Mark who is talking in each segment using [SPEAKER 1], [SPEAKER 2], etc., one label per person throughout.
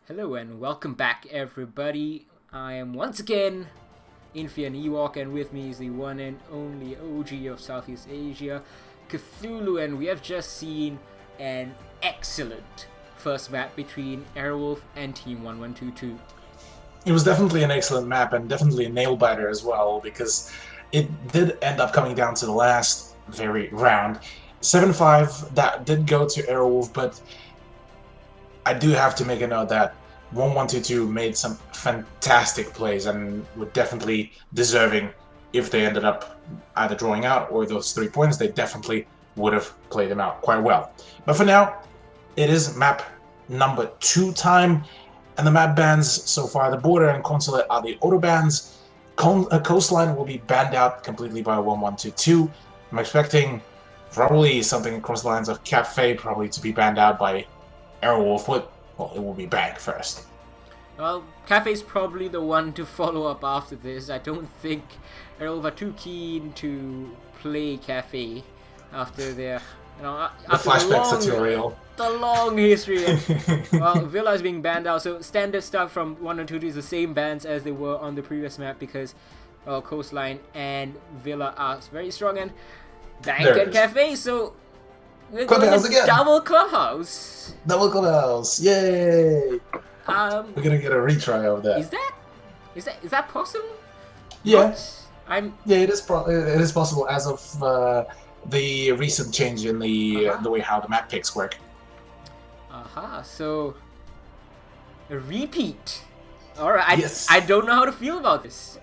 [SPEAKER 1] Hello and welcome back, everybody. I am once again Infian Ewok, and with me is the one and only OG of Southeast Asia, Cthulhu, and we have just seen an excellent first map between Airwolf and Team 1122.
[SPEAKER 2] It was definitely an excellent map and definitely a nail biter as well, because it did end up coming down to the last very round. 7-5, that did go to Airwolf, but I do have to make a note that 1122 made some fantastic plays and were definitely deserving. If they ended up either drawing out or those 3 points, they definitely would have played them out quite well. But for now, it is map number 2 time. And the map bans so far, the border and consulate are the auto bans. Coastline will be banned out completely by 1122. I'm expecting probably something across the lines of Cafe probably to be banned out by Airwolf. Well, it will be banned first.
[SPEAKER 1] Well, Cafe's probably the one to follow up after this. I don't think Airwolf are too keen to play Cafe after their,
[SPEAKER 2] the flashback tutorial.
[SPEAKER 1] The long history. Well, Villa is being banned out, so standard stuff from 1 and 2 is the same bans as they were on the previous map because, well, Coastline and Villa are very strong, and Bank and Cafe, so we're
[SPEAKER 2] Clubhouse
[SPEAKER 1] going to double Clubhouse.
[SPEAKER 2] Double Clubhouse, yay!
[SPEAKER 1] We're
[SPEAKER 2] gonna get a retry of that.
[SPEAKER 1] Is that possible?
[SPEAKER 2] Yeah.
[SPEAKER 1] Yeah,
[SPEAKER 2] it is possible as of the recent change in the way how the map picks work.
[SPEAKER 1] So a repeat. Alright,
[SPEAKER 2] yes.
[SPEAKER 1] I don't know how to feel about this.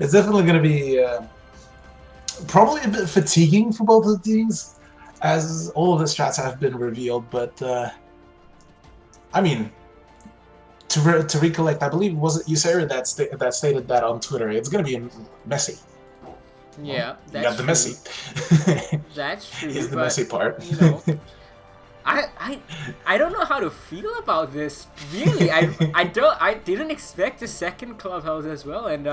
[SPEAKER 2] It's definitely going to be probably a bit fatiguing for both of the teams, as all of the strats have been revealed, but I mean, to recollect, I believe, was it Ysera that stated that on Twitter, it's going to be messy.
[SPEAKER 1] Yeah,
[SPEAKER 2] that's you got the
[SPEAKER 1] messy. That's true.
[SPEAKER 2] Here's the messy part.
[SPEAKER 1] You know, I don't know how to feel about this. Really, I didn't expect a second Clubhouse as well, and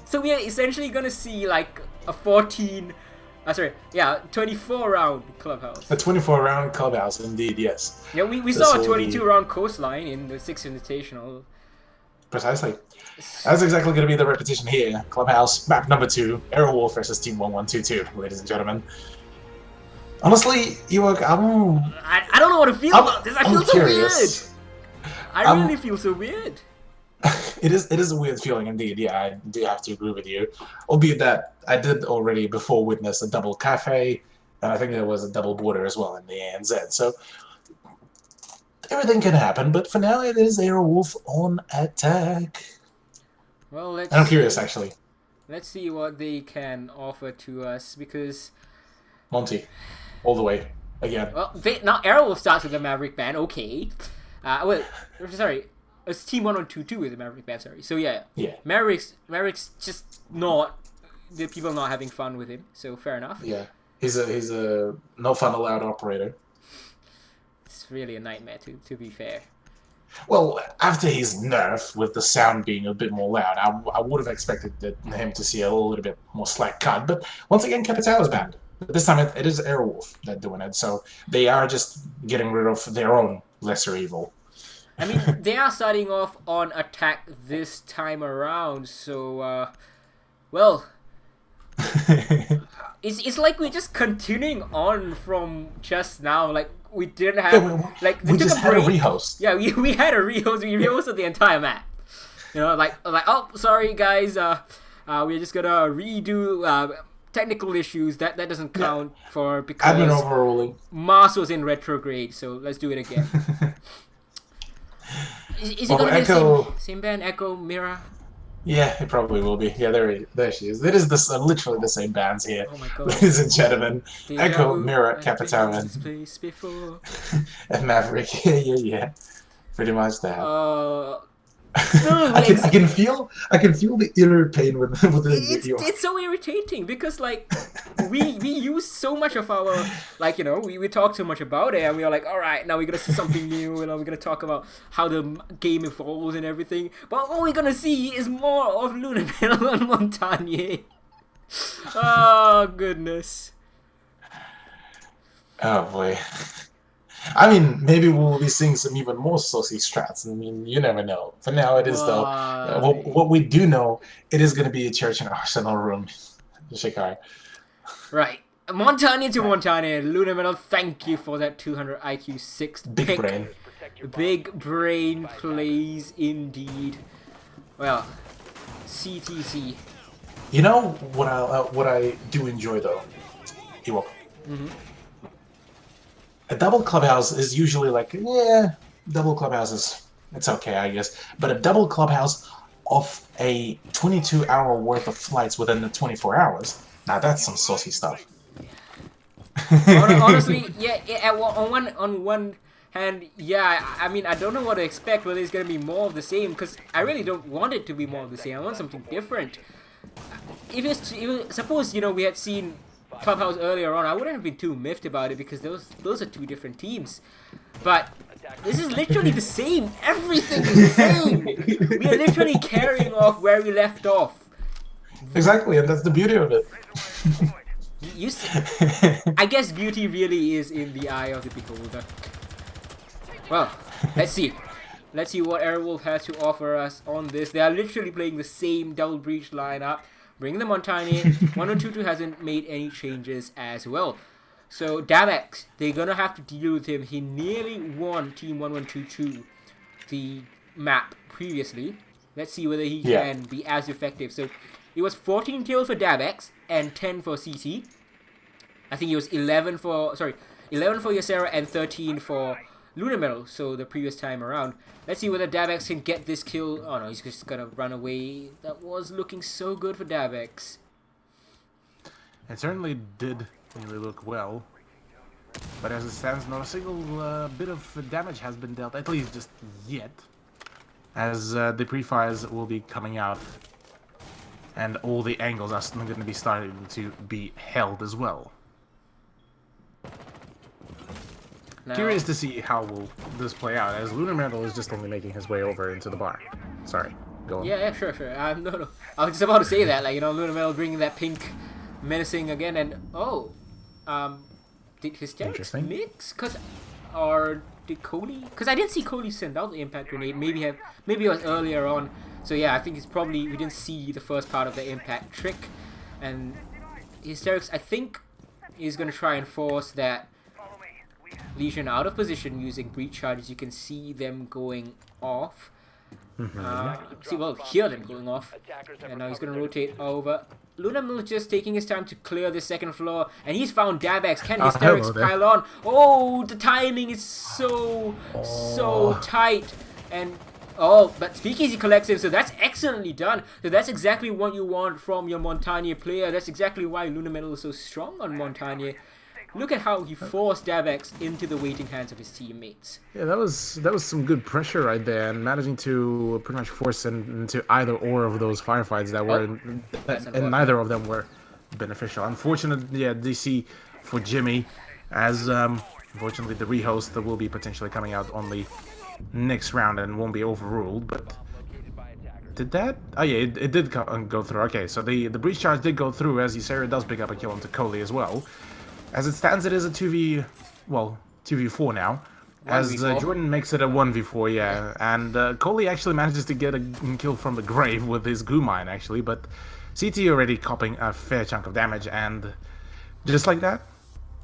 [SPEAKER 1] so we are essentially gonna see like a 24 round Clubhouse.
[SPEAKER 2] A 24 round Clubhouse, indeed, yes.
[SPEAKER 1] Yeah, we saw a 22 round Coastline in the 6th Invitational.
[SPEAKER 2] Precisely. That's exactly going to be the repetition here. Clubhouse, map number 2, Airwolf versus Team 1122, ladies and gentlemen. Honestly, Ewok,
[SPEAKER 1] I don't know what to feel about this. I feel so weird. I really feel so weird.
[SPEAKER 2] It is a weird feeling indeed. Yeah, I do have to agree with you. Albeit that I did already before witness a double Cafe, and I think there was a double border as well in the ANZ. So everything can happen, but for now it is Airwolf on attack.
[SPEAKER 1] Well,
[SPEAKER 2] I'm curious, actually.
[SPEAKER 1] Let's see what they can offer to us, because
[SPEAKER 2] Monty, all the way again.
[SPEAKER 1] Well, now Airwolf starts with the Maverick ban. Okay, it's Team 1122 with the Maverick ban. Sorry. So yeah. Maverick's just not the people not having fun with him. So fair enough.
[SPEAKER 2] Yeah, he's a no fun allowed operator.
[SPEAKER 1] It's really a nightmare to be fair.
[SPEAKER 2] Well, after his nerf, with the sound being a bit more loud, I would have expected him to see a little bit more slack cut. But once again, Capital is banned. But this time it is Airwolf that doing it, so they are just getting rid of their own lesser evil.
[SPEAKER 1] I mean, they are starting off on attack this time around, so, well, it's like we're just continuing on from just now, like, we didn't have,
[SPEAKER 2] we just had a rehost.
[SPEAKER 1] Yeah, we had a rehost. We rehosted the entire map. You know, like, oh, sorry guys, we're just gonna redo technical issues. That doesn't count for because
[SPEAKER 2] admin overruling.
[SPEAKER 1] Mars was in retrograde, so let's do it again. Is it gonna be the same band? Echo, Mira?
[SPEAKER 2] Yeah, it probably will be. Yeah, there she is. It is literally the same bands here.
[SPEAKER 1] Oh my god.
[SPEAKER 2] Ladies and gentlemen. Echo, Mira, Capital, and Maverick. Yeah. Pretty much that. I can feel the inner pain with the
[SPEAKER 1] it's so irritating because like we use so much of our, like, you know, we talk so much about it, and we are like, all right, now we're gonna see something new, and we're gonna talk about how the game evolves and everything, but all we're gonna see is more of Lunabelle and Montagne. Oh goodness.
[SPEAKER 2] Oh boy. I mean, maybe we'll be seeing some even more saucy strats. I mean, you never know. For now, it is though.
[SPEAKER 1] Why?
[SPEAKER 2] What we do know, it is going to be a church and arsenal room, Shikai.
[SPEAKER 1] Right. Montagna to Montagna. Luna Metal, thank you for that 200 IQ 6th
[SPEAKER 2] Big
[SPEAKER 1] pick.
[SPEAKER 2] brain.
[SPEAKER 1] Big brain plays indeed. Well, CTC.
[SPEAKER 2] You know what I do enjoy though, Ewok. A double clubhouse is usually like, yeah, double clubhouses. It's okay, I guess. But a double clubhouse of a 22-hour worth of flights within the 24 hours. Now that's some saucy stuff.
[SPEAKER 1] Honestly, yeah. On one hand, yeah. I mean, I don't know what to expect. Whether it's gonna be more of the same, because I really don't want it to be more of the same. I want something different. Suppose we had seen Clubhouse earlier on, I wouldn't have been too miffed about it because those are two different teams. But this is literally the same. Everything is the same. We are literally carrying off where we left off.
[SPEAKER 2] Exactly, and that's the beauty of it.
[SPEAKER 1] I guess beauty really is in the eye of the beholder. Well, let's see. Let's see what Airwolf has to offer us on this. They are literally playing the same double breach lineup. Bring them on Tiny. 1022 hasn't made any changes as well. So Davex, they're gonna have to deal with him. He nearly won Team 1122 the map previously. Let's see whether he can be as effective. So it was 14 kills for Davex and 10 for CT. I think it was 11 for Ysera and 13 for Luna Metal, so the previous time around. Let's see whether Davex can get this kill. Oh no, he's just gonna run away. That was looking so good for Davex.
[SPEAKER 3] It certainly did really look well. But as it stands, not a single bit of damage has been dealt, at least just yet. As the pre-fires will be coming out. And all the angles are going to be starting to be held as well. Now, curious to see how will this play out, as Lunar Metal is just only making his way over into the bar. Sorry, go on.
[SPEAKER 1] Yeah, sure. No. I was just about to say that, Lunar Metal bringing that pink menacing again, and did Hysterics mix? Did Kohli? Because I didn't see Kohli send out the impact grenade. Maybe it was earlier on. So yeah, I think it's probably we didn't see the first part of the impact trick, and Hysterics I think is gonna try and force that Legion out of position using breach charges. You can see them going off. Hear them going off. And now he's going to rotate over. Lunamil just taking his time to clear the second floor. And he's found Davex. Can Hysterics pile on? Oh, the timing is so tight. And but Speakeasy collects him, so that's excellently done. So that's exactly what you want from your Montagnier player. That's exactly why Lunamil is so strong on Montagnier. Look at how he forced Davex into the waiting hands of his teammates.
[SPEAKER 3] Yeah, that was some good pressure right there, and managing to pretty much force into either or of those firefights that were, and neither of them were beneficial. Unfortunately, yeah, DC for Jimmy, as unfortunately the rehost that will be potentially coming out on the next round and won't be overruled. But did that? Oh yeah, it did go through. Okay, so the breach charge did go through, as Ysera does pick up a kill onto Kohli as well. As it stands, it is a 2v4 now. As Jordan makes it a 1v4, yeah. And Kohli actually manages to get a kill from the grave with his goo mine, actually. But CT already copping a fair chunk of damage. And just like that,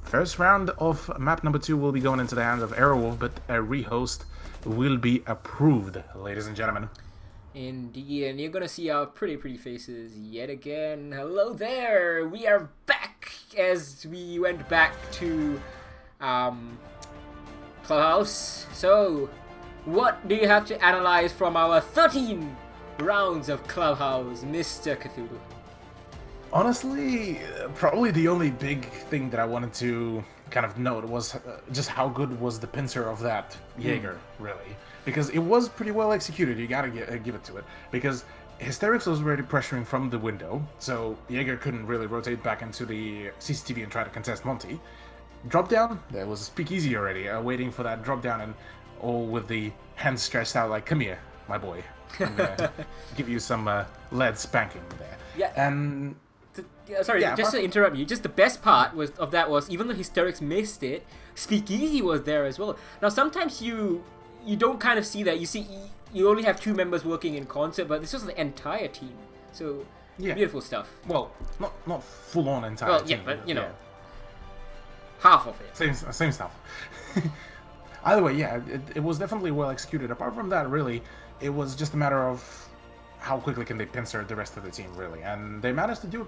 [SPEAKER 3] first round of map number 2 will be going into the hands of Airwolf. But a rehost will be approved, ladies and gentlemen.
[SPEAKER 1] Indeed, and you're gonna see our pretty faces yet again. Hello there! We are back as we went back to Clubhouse. So, what do you have to analyze from our 13 rounds of Clubhouse, Mr. Cthulhu?
[SPEAKER 3] Honestly, probably the only big thing that I wanted to kind of note was just how good was the pincer of that Jaeger, really. Because it was pretty well executed, you gotta give it to it. Because Hysterics was already pressuring from the window, so Jaeger couldn't really rotate back into the CCTV and try to contest Monty. Drop down, there was a Speakeasy already, waiting for that drop down, and all with the hands stretched out like, come here, my boy. I'm gonna give you some lead spanking there.
[SPEAKER 1] Yeah.
[SPEAKER 3] And
[SPEAKER 1] sorry,
[SPEAKER 3] Yeah,
[SPEAKER 1] just to interrupt you, just the best part of that was, even though Hysterics missed it, Speakeasy was there as well. Now, sometimes you don't kind of see that. You only have 2 members working in concert, but this was the entire team. So,
[SPEAKER 3] Yeah.
[SPEAKER 1] beautiful stuff.
[SPEAKER 3] Well, not full on entire
[SPEAKER 1] Well,
[SPEAKER 3] team.
[SPEAKER 1] yeah, but, half of it.
[SPEAKER 3] Same stuff. Either way, yeah, it was definitely well executed. Apart from that, really, it was just a matter of how quickly can they pincer the rest of the team, really. And they managed to do it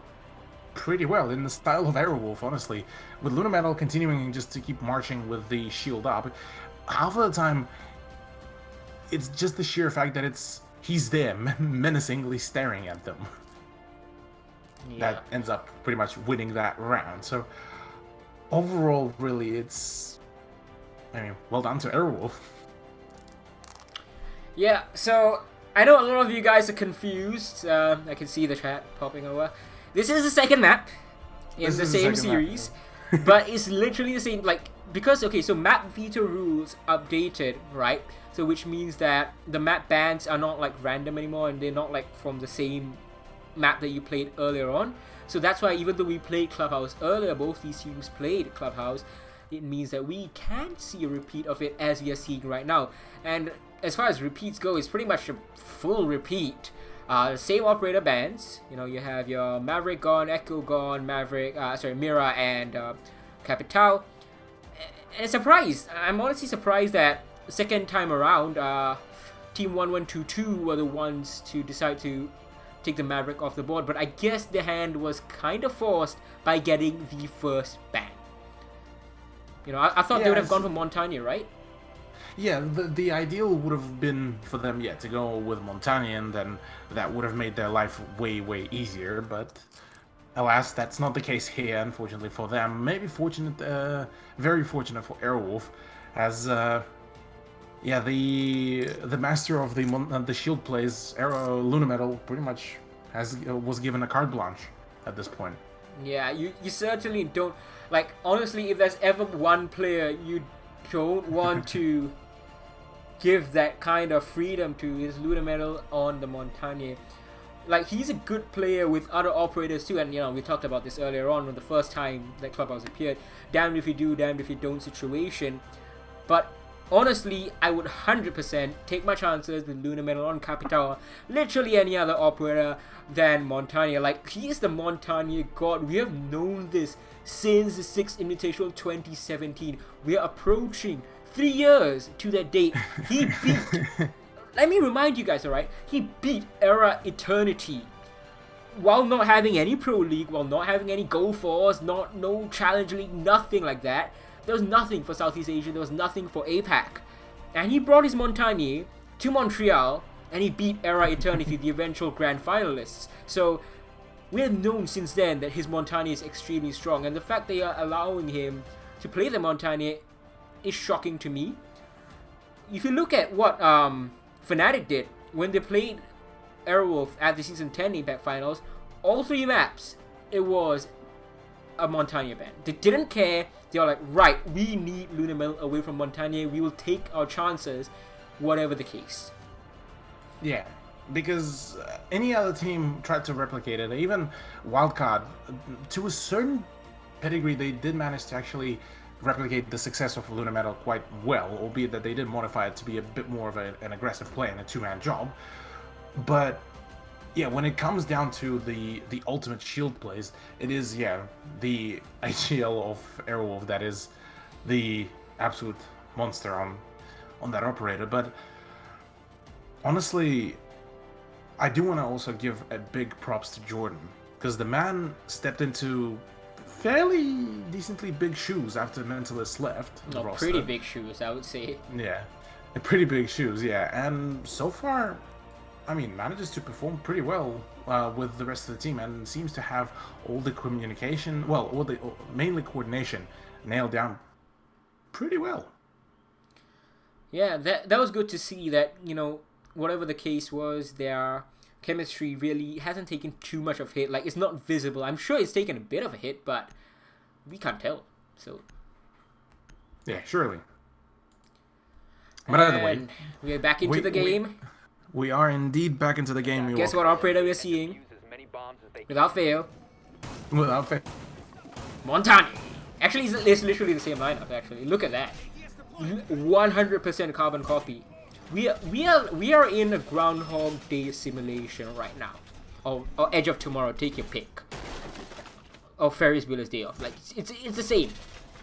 [SPEAKER 3] pretty well in the style of Aerowolf, honestly. With Lunametal continuing just to keep marching with the shield up, half of the time, it's just the sheer fact that he's there, menacingly staring at them.
[SPEAKER 1] Yeah.
[SPEAKER 3] That ends up pretty much winning that round. So, overall, really, well done to Aerowolf.
[SPEAKER 1] Yeah, so I know a lot of you guys are confused. I can see the chat popping over. This is the second map in the same series, but it's literally the same. Because so map veto rules updated, right? So which means that the map bans are not random anymore, and they're not from the same map that you played earlier on. So that's why even though we played Clubhouse earlier, both these teams played Clubhouse. It means that we can see a repeat of it as we are seeing right now. And as far as repeats go, it's pretty much a full repeat. Same operator bands. You have your Maverick gone, Echo gone, Mira and Capital. And surprised. I'm honestly surprised that second time around, Team 1122 were the ones to decide to take the Maverick off the board. But I guess the hand was kind of forced by getting the first ban. I thought they would have gone for Montagne, right?
[SPEAKER 3] Yeah, the ideal would have been for them, to go with Montagne, and then that would have made their life way, way easier, but alas, that's not the case here, unfortunately for them. Maybe fortunate, very fortunate for Aerowolf, as, the master of the shield plays, Lunametal, pretty much was given a carte blanche at this point.
[SPEAKER 1] Yeah, you certainly don't... honestly, if there's ever one player you don't want to give that kind of freedom to, is Lunametal on the Montagne. He's a good player with other operators too, and we talked about this earlier on when the first time that Clubhouse appeared. Damned if you do, damned if you don't situation. But honestly, I would 100% take my chances with Lunametal on Capital, literally any other operator than Montagne. He is the Montagne god. We have known this since the 6th Invitational 2017. We are approaching 3 years to that date. He beat... Let me remind you guys, alright? He beat Era Eternity while not having any Pro League, while not having any Go Force, no Challenge League, nothing like that. There was nothing for Southeast Asia, there was nothing for APAC. And he brought his Montagne to Montreal, and he beat Era Eternity, the eventual grand finalists. So, we have known since then that his Montagne is extremely strong, and the fact they are allowing him to play the Montagne is shocking to me. If you look at what Fnatic did when they played Aerowolf at the Season 10 Impact Finals, all 3 maps, it was a Montagne ban. They didn't care. They were like, right, we need Lunametal away from Montagne. We will take our chances, whatever the case.
[SPEAKER 3] Yeah, because any other team tried to replicate it. Even Wildcard, to a certain pedigree, they did manage to actually replicate the success of Lunametal quite well, albeit that they did modify it to be a bit more of an aggressive play and a 2-man job. But yeah, when it comes down to the ultimate shield plays, it is, the HCL of Aerowolf that is the absolute monster on that operator. But honestly, I do want to also give a big props to Jordan, because the man stepped into fairly decently big shoes after Mentalist left.
[SPEAKER 1] No, pretty big shoes, I would say.
[SPEAKER 3] Yeah, pretty big shoes, and so far, I mean, manages to perform pretty well with the rest of the team, and seems to have all the communication, mainly coordination, nailed down pretty well.
[SPEAKER 1] Yeah, that was good to see that, whatever the case was, their chemistry really hasn't taken too much of a hit. It's not visible. I'm sure it's taken a bit of a hit, but we can't tell. So
[SPEAKER 3] yeah, surely. But either way,
[SPEAKER 1] we're back into the game.
[SPEAKER 3] We are indeed back into the game.
[SPEAKER 1] Guess what operator we're seeing? Without fail.
[SPEAKER 3] Without fail.
[SPEAKER 1] Montani. Actually, it's literally the same lineup. Actually, look at that. 100% carbon copy. We are in a Groundhog Day simulation right now, or Edge of Tomorrow. Take your pick. Or Ferris Bueller's Day Off. Like it's the same.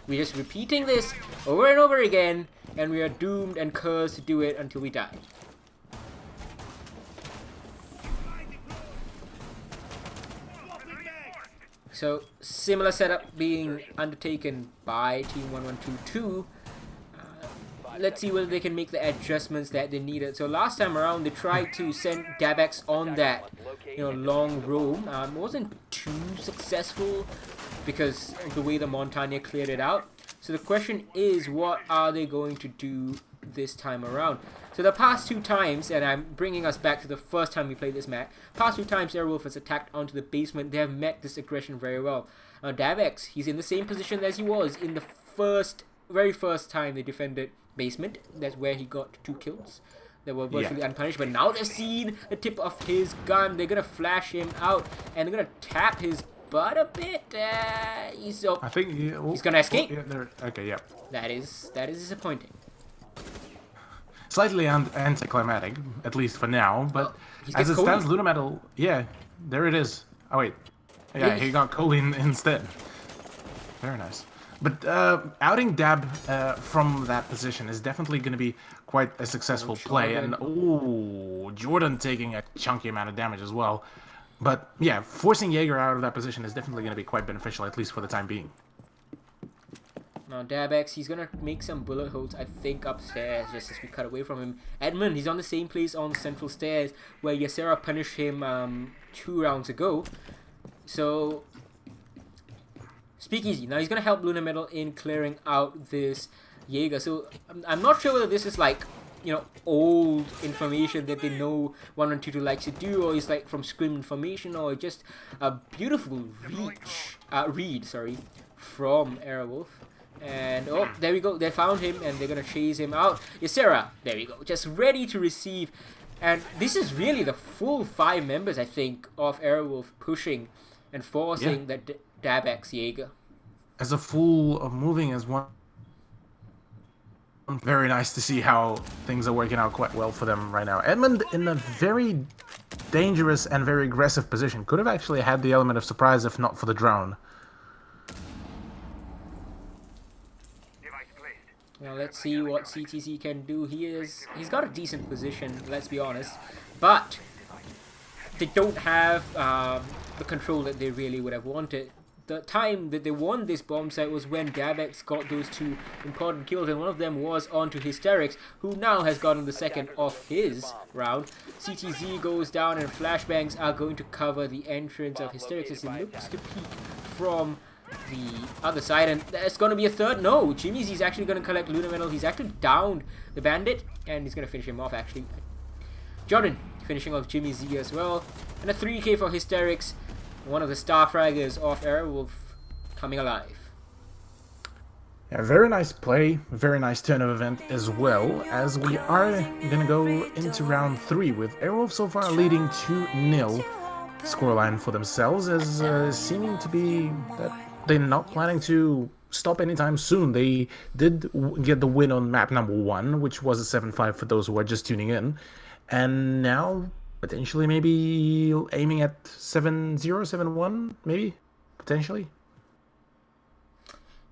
[SPEAKER 1] We're just repeating this over and over again, and we are doomed and cursed to do it until we die. So, similar setup being undertaken by Team 1122. Let's see whether they can make the adjustments that they needed. So last time around, they tried to send Dabex on that, long roam. Wasn't too successful because of the way the Montagna cleared it out. So the question is, what are they going to do this time around? So the past 2 times, and I'm bringing us back to the first time we played this map, past 2 times Airwolf has attacked onto the basement. They have met this aggression very well. Now Dabex, he's in the same position as he was in the very first time they defended basement. That's where he got 2 kills. They were virtually unpunished, but now they've seen the tip of his gun. They're gonna flash him out, and they're gonna tap his butt a bit. I think he's gonna escape.
[SPEAKER 3] Okay, yeah.
[SPEAKER 1] That is disappointing.
[SPEAKER 3] Slightly anticlimactic, at least for now, but as it stands, Lunametal, yeah, there it is. Oh wait, yeah, he got choline instead. Very nice. But outing Dab from that position is definitely going to be quite a successful play. And Jordan taking a chunky amount of damage as well. But yeah, forcing Jaeger out of that position is definitely going to be quite beneficial, at least for the time being.
[SPEAKER 1] Now Dabex, he's going to make some bullet holes, I think, upstairs, just as we cut away from him. Edmund, he's on the same place on central stairs where Ysera punished him 2 rounds ago. So Speakeasy. Now he's going to help Lunametal in clearing out this Jaeger. So I'm not sure whether this is like, old information that they know 1122 likes to do, or it's like from Scrim information, or just a beautiful read from Airwolf. And there we go. They found him, and they're going to chase him out. Ysera, there we go. Just ready to receive. And this is really the full 5 members, I think, of Airwolf pushing and forcing that Dabex Jaeger.
[SPEAKER 3] As a full of moving as one. Very nice to see how things are working out quite well for them right now. Edmund in a very dangerous and very aggressive position. Could have actually had the element of surprise if not for the drone.
[SPEAKER 1] Now let's see what CTZ can do. He's got a decent position, let's be honest. But they don't have the control that they really would have wanted. The time that they won this bomb site was when Dabex got those 2 important kills, and one of them was onto Hysterics, who now has gotten the second of his round. CTZ goes down, and flashbangs are going to cover the entrance of Hysterics as he looks to peek from the other side, and there's going to be a third. No, Jimmy Z's actually going to collect Lunametal. He's actually downed the bandit, and he's going to finish him off, actually. Jordan finishing off Jimmy Z as well, and a 3k for Hysterics. One of the star fraggers of Airwolf coming alive.
[SPEAKER 3] Yeah, very nice play, very nice turn of event as well, as we are going to go into round 3 with Airwolf so far leading 2-0 scoreline for themselves, as seeming to be that they're not planning to stop anytime soon. They did get the win on map number 1, which was a 7-5 for those who are just tuning in, and now potentially maybe aiming at 7-0, 7-1, maybe, potentially.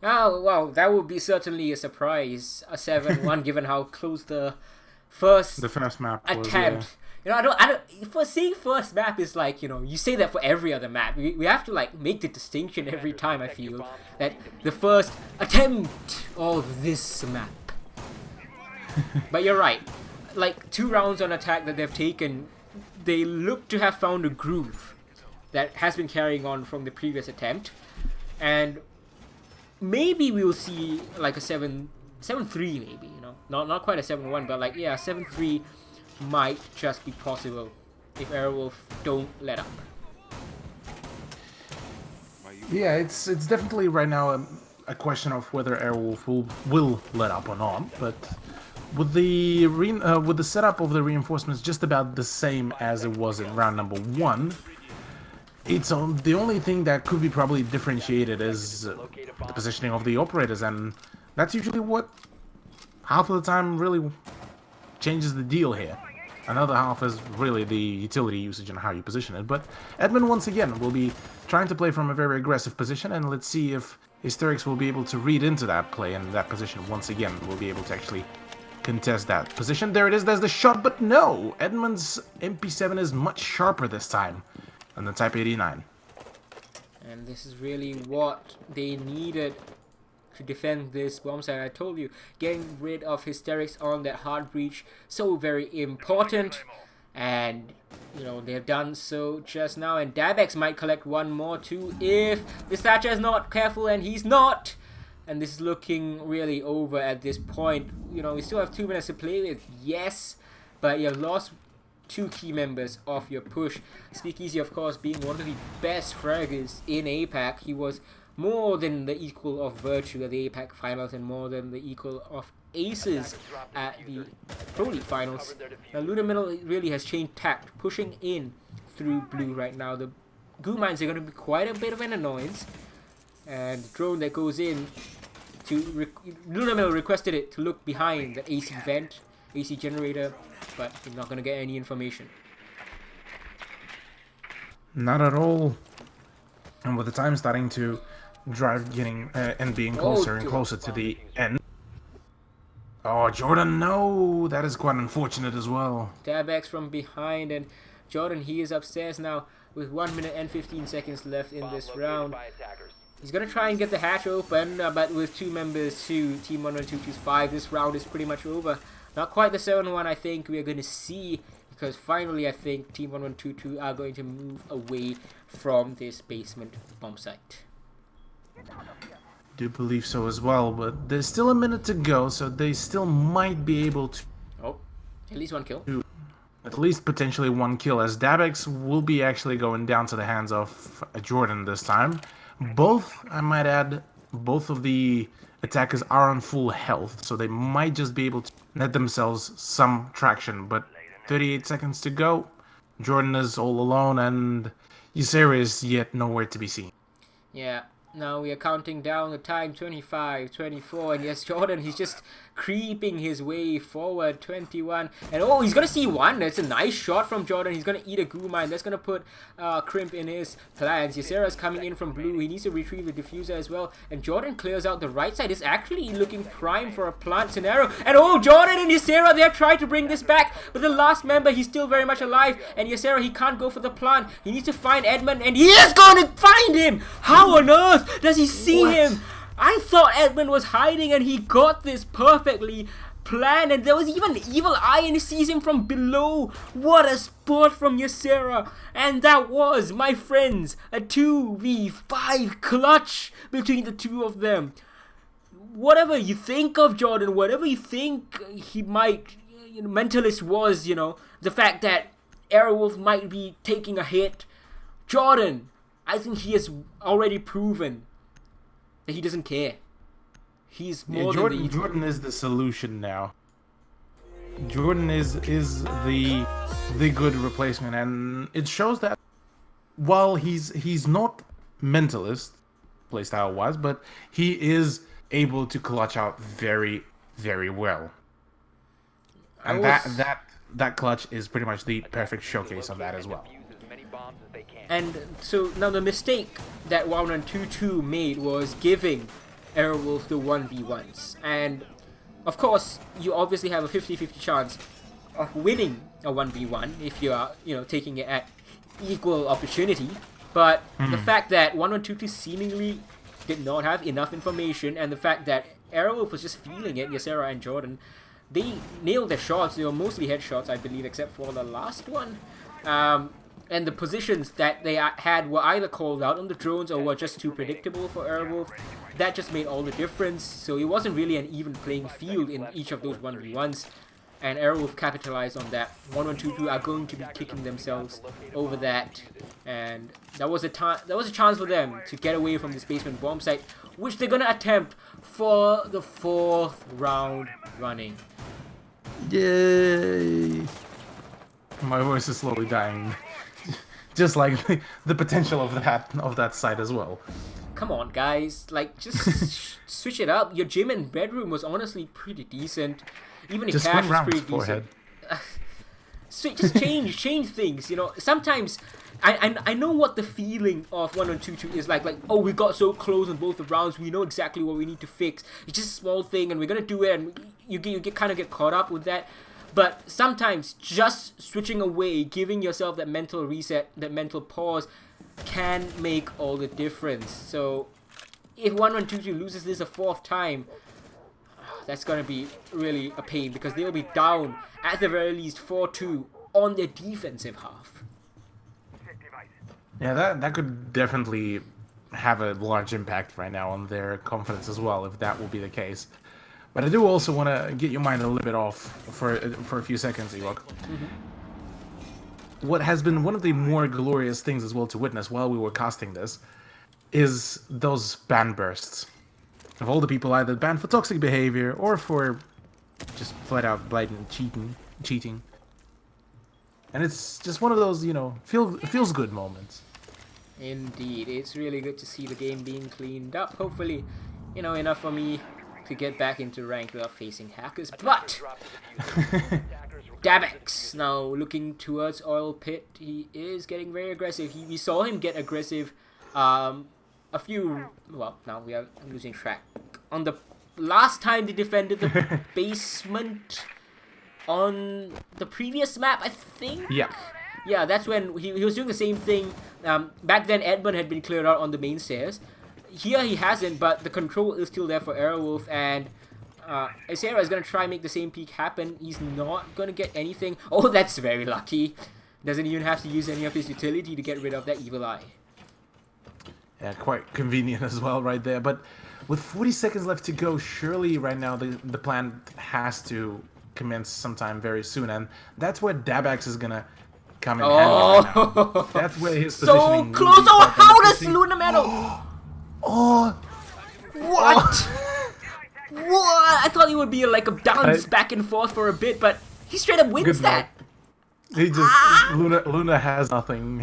[SPEAKER 1] Oh, well, that would be certainly a surprise, a 7-1, given how close the first
[SPEAKER 3] map
[SPEAKER 1] attempt.
[SPEAKER 3] Was,
[SPEAKER 1] I don't. For seeing first map is like, you say that for every other map. We have to like make the distinction every time. I feel that the first attempt of this map. But you're right. Like 2 rounds on attack that they've taken, they look to have found a groove that has been carrying on from the previous attempt, and maybe we'll see like a 7-3 maybe, not quite a 7-1, but like 7-3 might just be possible if Airwolf don't let up.
[SPEAKER 3] Yeah, it's definitely right now a question of whether Airwolf will let up or not, but with the setup of the reinforcements just about the same as it was in round number 1, it's the only thing that could be probably differentiated is the positioning of the operators, and that's usually what half of the time really changes the deal here. Another half is really the utility usage and how you position it. But Edmund, once again, will be trying to play from a very aggressive position, and let's see if Hysterix will be able to read into that play and that position once again. Will be able to actually contest that position. There it is, there's the shot, but no! Edmund's MP7 is much sharper this time than the Type 89.
[SPEAKER 1] And this is really what they needed to defend this bomb site. I told you, getting rid of Hysterix on that hard breach, so very important. And, you know, they've done so just now. And Dabex might collect one more too if the Thatcher is not careful, and he's not. And this is looking really over at this point. You know, we still have 2 minutes to play with, yes, but you have lost 2 key members of your push. Speakeasy, of course, being one of the best fraggers in APAC. He was more than the equal of Virtue at the APAC finals and more than the equal of Aces at the Pro League finals. Now, Lunar Middle really has changed tact, pushing in through blue right now. The goo mines are going to be quite a bit of an annoyance. And the drone that goes in to Lunar Middle requested it to look behind the AC vent, AC generator, but you're not going to get any information.
[SPEAKER 3] Not at all. And with the time starting to drive, getting and being closer and closer to the end. Oh, Jordan, no! That is quite unfortunate as well.
[SPEAKER 1] Dabex from behind, and Jordan, he is upstairs now with 1 minute and 15 seconds left in this round. He's going to try and get the hatch open, but with 2 members to Team 1122's 5, this round is pretty much over. Not quite the 7-1 I think we are going to see, because finally I think Team 1122 are going to move away from this basement bomb site.
[SPEAKER 3] Do believe so as well, but there's still a minute to go, so they still might be able to...
[SPEAKER 1] Oh, at least 1 kill.
[SPEAKER 3] At least potentially 1 kill, as Dabex will be actually going down to the hands of Jordan this time. Both, I might add, both of the attackers are on full health, so they might just be able to net themselves some traction, but 38 seconds to go. Jordan is all alone, and Ysera is yet nowhere to be seen.
[SPEAKER 1] Yeah, now we are counting down the time, 25, 24, and yes, Jordan, he's just creeping his way forward, 21, and oh, he's gonna see 1. That's a nice shot from Jordan. He's gonna eat a goo mine. That's gonna put crimp in his plans. Ysera's coming in from blue. He needs to retrieve the diffuser as well, and Jordan clears out the right side. It's actually looking prime for a plant scenario, and oh, Jordan and Ysera, they're trying to bring this back, but the last member, he's still very much alive, and Ysera, he can't go for the plant. He needs to find Edmund, and he is going to find him! How on earth does he see him? I thought Edmund was hiding, and he got this perfectly planned, and there was even Evil Eye, and he sees him from below. What a spot from Ysera! And that was, my friends, a 2v5 clutch between the 2 of them. Whatever you think of Jordan, whatever you think he might, Mentalist was, the fact that Airwolf might be taking a hit, Jordan, I think he has already proven that he doesn't care. He's more than the...
[SPEAKER 3] Jordan is the solution now. Jordan is the good replacement, and it shows that while he's not mentalist playstyle wise, but he is able to clutch out very, very well. And that clutch is pretty much the perfect showcase of that as well.
[SPEAKER 1] And so now the mistake that 1122 made was giving Airwolf the 1v1s. And of course, you obviously have a 50-50 chance of winning a 1v1 if you are, taking it at equal opportunity. But the fact that 1122 seemingly did not have enough information, and the fact that Airwolf was just feeling it, Ysera and Jordan, they nailed their shots. They were mostly headshots, I believe, except for the last one. And the positions that they had were either called out on the drones or were just too predictable for Airwolf. That just made all the difference. So it wasn't really an even playing field in each of those 1v1s. And Airwolf capitalized on that. 1122 are going to be kicking themselves over that. And that was a chance for them to get away from this basement bomb site, which they're going to attempt for the 4th round running.
[SPEAKER 3] Yay! My voice is slowly dying. just like the potential of that site as well.
[SPEAKER 1] Come on, guys. Like, just switch it up. Your gym and bedroom was honestly pretty decent. Even the cash was pretty decent. So just change things. You know, sometimes I know what the feeling of 1-1-2-2 is like. Like, oh, we got so close on both the rounds. We know exactly what we need to fix. It's just a small thing, and we're gonna do it. And you kind of get caught up with that. But sometimes just switching away, giving yourself that mental reset, that mental pause, can make all the difference. So if 1-1-2-2 loses this a fourth time, that's going to be really a pain, because they'll be down at the very least 4-2 on their defensive half.
[SPEAKER 3] Yeah, that could definitely have a large impact right now on their confidence as well, if that will be the case. But I do also want to get your mind a little bit off for a few seconds, Ewok. What has been one of the more glorious things as well to witness while we were casting this is those ban bursts of all the people either banned for toxic behavior or for just flat out blatant cheating. And it's just one of those, you know, feels good moments.
[SPEAKER 1] Indeed, it's really good to see the game being cleaned up. Hopefully, you know, enough for me to get back into rank without facing hackers. But Dabex now looking towards Oil Pit. He is getting very aggressive. We saw him get aggressive a few... Well, now I'm losing track. On the last time they defended the basement on the previous map, I think?
[SPEAKER 3] Yeah.
[SPEAKER 1] Yeah, that's when he was doing the same thing. Back then, Edmund had been cleared out on the main stairs. Here he hasn't, but the control is still there for Airwolf, and Ysera is going to try and make the same peak happen. He's not going to get anything. Oh, that's very lucky. Doesn't even have to use any of his utility to get rid of that evil eye.
[SPEAKER 3] Yeah, quite convenient as well right there. But with 40 seconds left to go, surely right now the plan has to commence sometime very soon, and that's where Dabex is going to come in handy right now. That's where his positioning...
[SPEAKER 1] So close! Oh, how does Luna Metal...
[SPEAKER 3] Oh!
[SPEAKER 1] What? What? I thought it would be like a dance back and forth for a bit, but he straight up wins that.
[SPEAKER 3] He just Luna has nothing.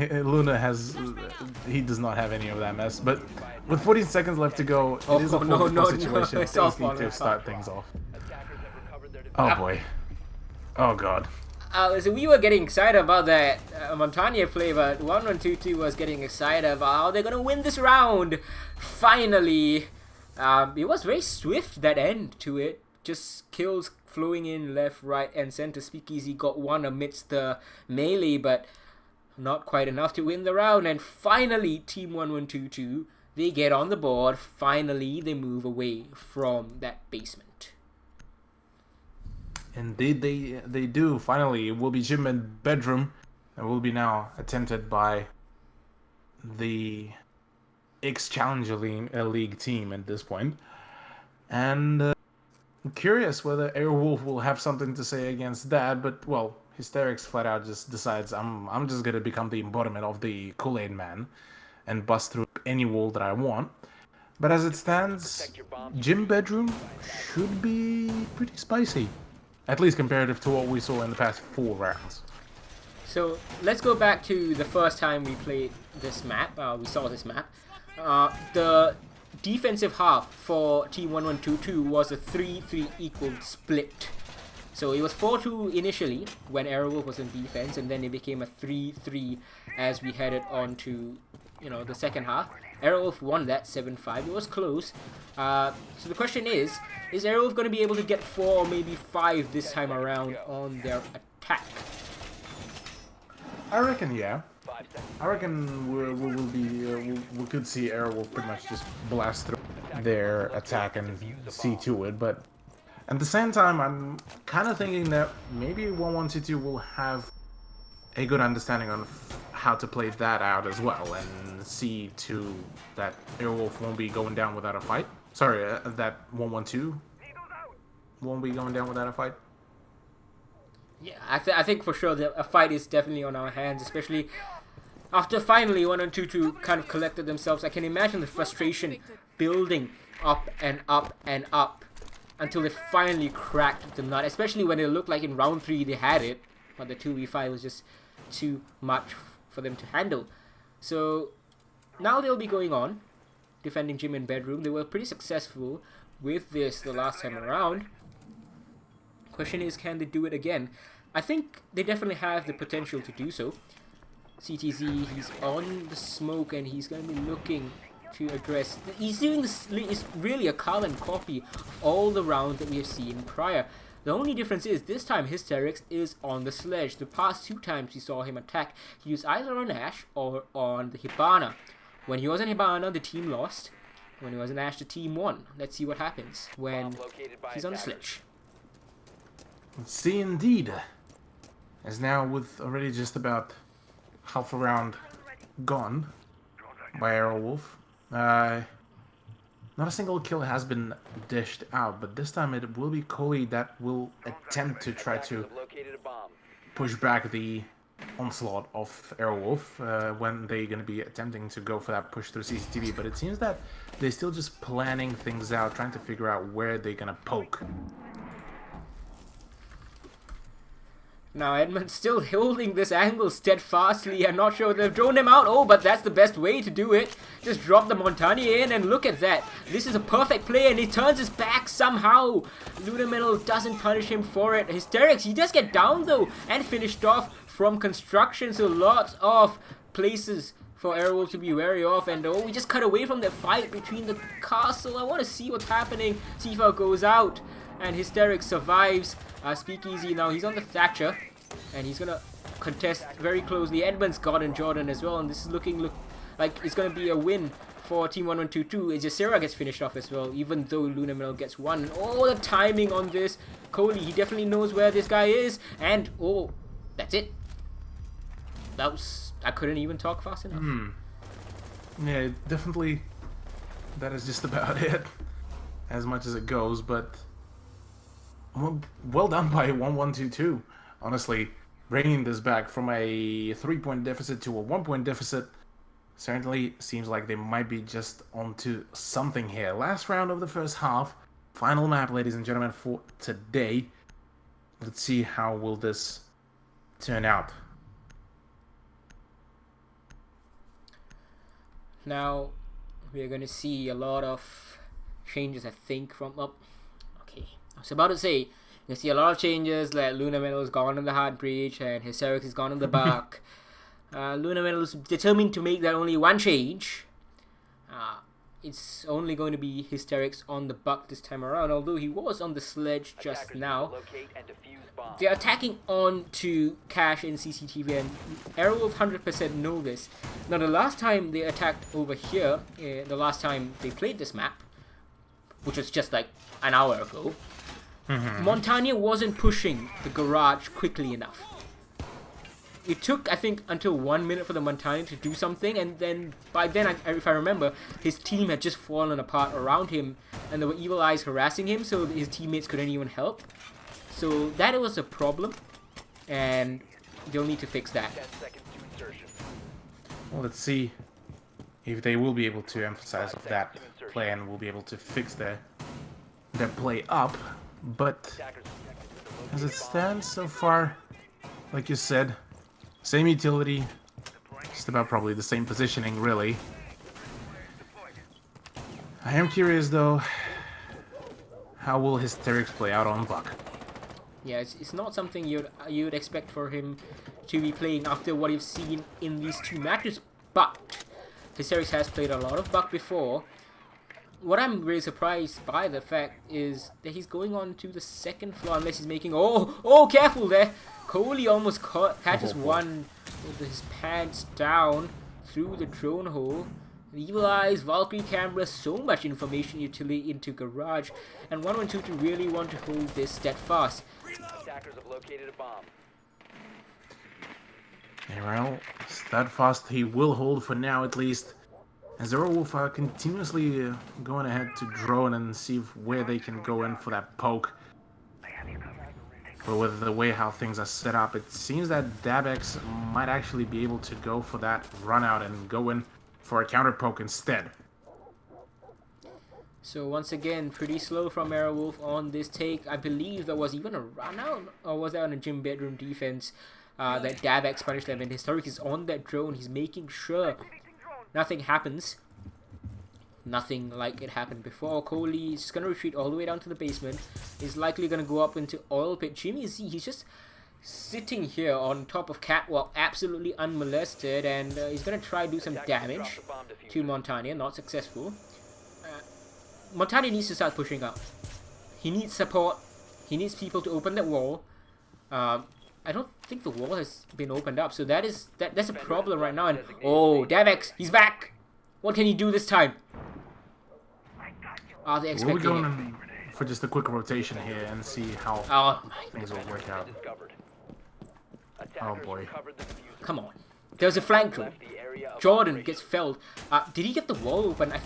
[SPEAKER 3] He does not have any of that mess. But with 14 seconds left to go, it is a 4-4 situation. Things need to start things off. Oh boy. Oh god.
[SPEAKER 1] So we were getting excited about that Montagna play, but 1-1-2-2 was getting excited about how they're gonna win this round. Finally, it was very swift, that end to it. Just kills flowing in left, right, and center. Speakeasy got one amidst the melee, but not quite enough to win the round. And finally, Team 1-1-2-2, they get on the board. Finally, they move away from that basement.
[SPEAKER 3] Indeed, they do. Finally, it will be gym and bedroom, and will be now attempted by the ex-Challenger League team at this point. And I'm curious whether Airwolf will have something to say against that. But well, Hysterics flat out just decides I'm just gonna become the embodiment of the Kool-Aid Man and bust through any wall that I want. But as it stands, gym bedroom should be pretty spicy. At least comparative to what we saw in the past 4 rounds.
[SPEAKER 1] So let's go back to the first time we played this map. We saw this map. The defensive half for Team 1-1-2-2 was a 3-3 equal split. So it was 4-2 initially when Airwolf was in defense, and then it became a 3-3 as we headed on to, you know, the second half. Airwolf won that 7-5. It was close. So the question is Airwolf going to be able to get 4 or maybe 5 this time around on their attack?
[SPEAKER 3] I reckon, yeah. I reckon we could see Airwolf pretty much just blast through their attack and see to it. But at the same time, I'm kind of thinking that maybe 1-1-2-2 will have a good understanding on how to play that out as well, and see to that Airwolf won't be going down without a fight. Sorry, that 1-1-2 won't be going down without a fight.
[SPEAKER 1] Yeah, I think for sure that a fight is definitely on our hands, especially after finally 1-1-2-2 kind of collected themselves. I can imagine the frustration building up and up and up until they finally cracked the nut, especially when it looked like in round 3 they had it, but the 2v5 was just too much for them to handle. So now they'll be going on, defending gym and bedroom. They were pretty successful with this the last time around. Question is, can they do it again? I think they definitely have the potential to do so. CTZ, he's on the smoke and he's going to be looking to address. He's doing this. It's really a carbon copy of all the rounds that we have seen prior. The only difference is this time Hysterix is on the sledge. The past 2 times we saw him attack, he was either on Ashe or on the Hibana. When he was on Hibana, the team lost. When he was on Ashe, the team won. Let's see what happens when he's on the sledge.
[SPEAKER 3] Let's see indeed. As now with already just about half a round gone by Aerowolf. Not a single kill has been dished out, but this time it will be Kohli that will attempt to try to push back the onslaught of Aerowolf when they're going to be attempting to go for that push through CCTV. But it seems that they're still just planning things out, trying to figure out where they're going to poke.
[SPEAKER 1] Now Edmund's still holding this angle steadfastly. I'm not sure they've drawn him out. Oh, but that's the best way to do it. Just drop the Montagne in and look at that. This is a perfect play and he turns his back somehow. Lunamental doesn't punish him for it. Hysterix, he does get down though and finished off from construction. So lots of places for Aerowolf to be wary of. And oh, we just cut away from the fight between the castle. I want to see what's happening. Tifa goes out and Hysterix survives. Speakeasy now, he's on the Thatcher and he's gonna contest very closely. Edmund's gotten Jordan as well, and this is looking like it's gonna be a win for Team 1122. Ejasera gets finished off as well, even though Lunamental gets one. Oh, the timing on this. Kohli, he definitely knows where this guy is, and oh, that's it. I couldn't even talk fast enough.
[SPEAKER 3] Yeah, definitely that is just about it as much as it goes, but well done by 1122. Honestly, bringing this back from a 3-point deficit to a 1-point deficit certainly seems like they might be just onto something here. Last round of the first half, final map, ladies and gentlemen, for today. Let's see how will this turn out.
[SPEAKER 1] Now we're going to see a lot of changes, I think, from up. I was about to say, you see a lot of changes, like Lunamental has gone on the hard breach and Hysterix has gone on the buck. Lunamental is determined to make that only one change. It's only going to be Hysterix on the buck this time around, although he was on the sledge just now. They're attacking on to Cash in CCTV, and Aerowolf 100% know this. Now the last time they attacked over here, the last time they played this map, which was just like an hour ago, Montagne wasn't pushing the garage quickly enough. It took, I think, until 1 minute for the Montagne to do something, and then by then, if I remember, his team had just fallen apart around him, and there were evil eyes harassing him, so his teammates couldn't even help. So that was a problem, and they'll need to fix that.
[SPEAKER 3] Well, let's see if they will be able to emphasize of that play and will be able to fix their play up. But as it stands so far, like you said, same utility, just about probably the same positioning, really. I am curious, though, how will Hysterix play out on Buck?
[SPEAKER 1] Yeah, it's not something you'd expect for him to be playing after what you've seen in these 2 matches, but Hysterix has played a lot of Buck before. What I'm really surprised by the fact is that he's going on to the 2nd floor unless he's making... Oh, careful there! Kohli almost catches one with his pants down through the drone hole. Evil Eyes, Valkyrie camera, so much information utility into garage, and 1122 really want to hold this steadfast.
[SPEAKER 4] Attackers have located a bomb.
[SPEAKER 3] Yeah, well, steadfast he will hold for now at least. As Aerowolf are continuously going ahead to drone and see where they can go in for that poke. But with the way how things are set up, it seems that Dabex might actually be able to go for that run out and go in for a counter poke instead.
[SPEAKER 1] So once again, pretty slow from Aerowolf on this take. I believe there was even a run out, or was that on a gym bedroom defense? that Davex punished them, and Hysteric is on that drone. He's making sure nothing happens. Nothing like it happened before. Coley is just going to retreat all the way down to the basement. He's likely going to go up into Oil Pit. Jimmy Z, he's just sitting here on top of Catwalk, absolutely unmolested, and he's going to try to do some damage to Montania. Not successful. Montania needs to start pushing up. He needs support. He needs people to open that wall. I don't think the wall has been opened up, so that's a problem right now. And oh, Davex, he's back. What can he do this time? Are they expecting
[SPEAKER 3] We're going for just a quick rotation here and see how things will work out. Oh boy.
[SPEAKER 1] Come on. There's a flank drone. Jordan gets felled. Did he get the wall open? I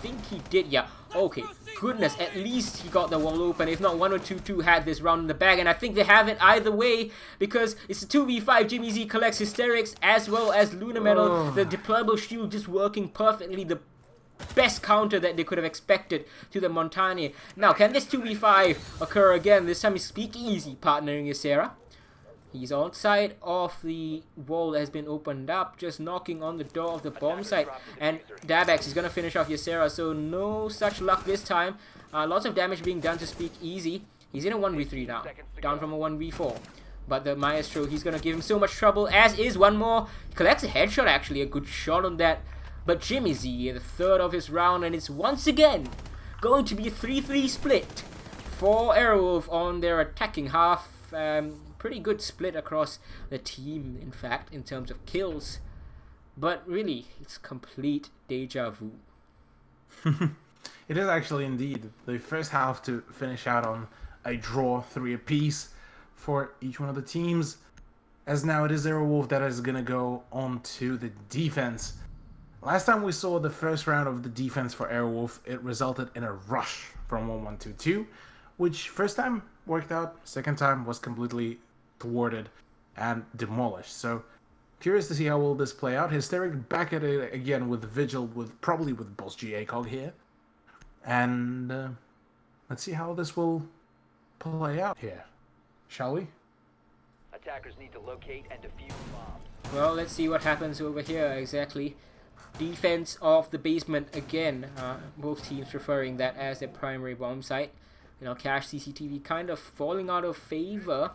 [SPEAKER 1] think he did, yeah. Okay, goodness, at least he got the wall open. If not, 1-2-2 had this round in the bag, and I think they have it either way, because it's a 2v5. Jimmy Z collects Hysterics as well as Lunar Metal. The deployable shield just working perfectly. The best counter that they could have expected to the Montania. Now, can this 2v5 occur again? This time is Speakeasy partnering Ysera. He's outside of the wall that has been opened up, just knocking on the door of the bomb site. And Davex is going to finish off Ysera, so no such luck this time. Lots of damage being done to Speakeasy. He's in a 1v3 now, down from a 1v4. But the Maestro, he's going to give him so much trouble, as is one more. He collects a headshot, actually, a good shot on that. But Jimmy Z, the third of his round, and it's once again going to be a 3-3 split for Airwolf on their attacking half. Pretty good split across the team, in fact, in terms of kills. But really, it's complete deja vu.
[SPEAKER 3] It is actually indeed the first half to finish out on a draw, 3 apiece for each one of the teams. As now it is Airwolf that is going to go on to the defense. Last time we saw the first round of the defense for Airwolf, it resulted in a rush from 1-1-2-2, which first time worked out, second time was completely thwarted and demolished. So curious to see how will this play out. Hysteric back at it again with Vigil, probably with Boss GA-Cog here. And let's see how this will play out here. Shall we?
[SPEAKER 4] Attackers need to locate and defuse bombs.
[SPEAKER 1] Well, let's see what happens over here exactly. Defense of the basement again. Both teams preferring that as their primary bomb site. You know, Cash CCTV kind of falling out of favor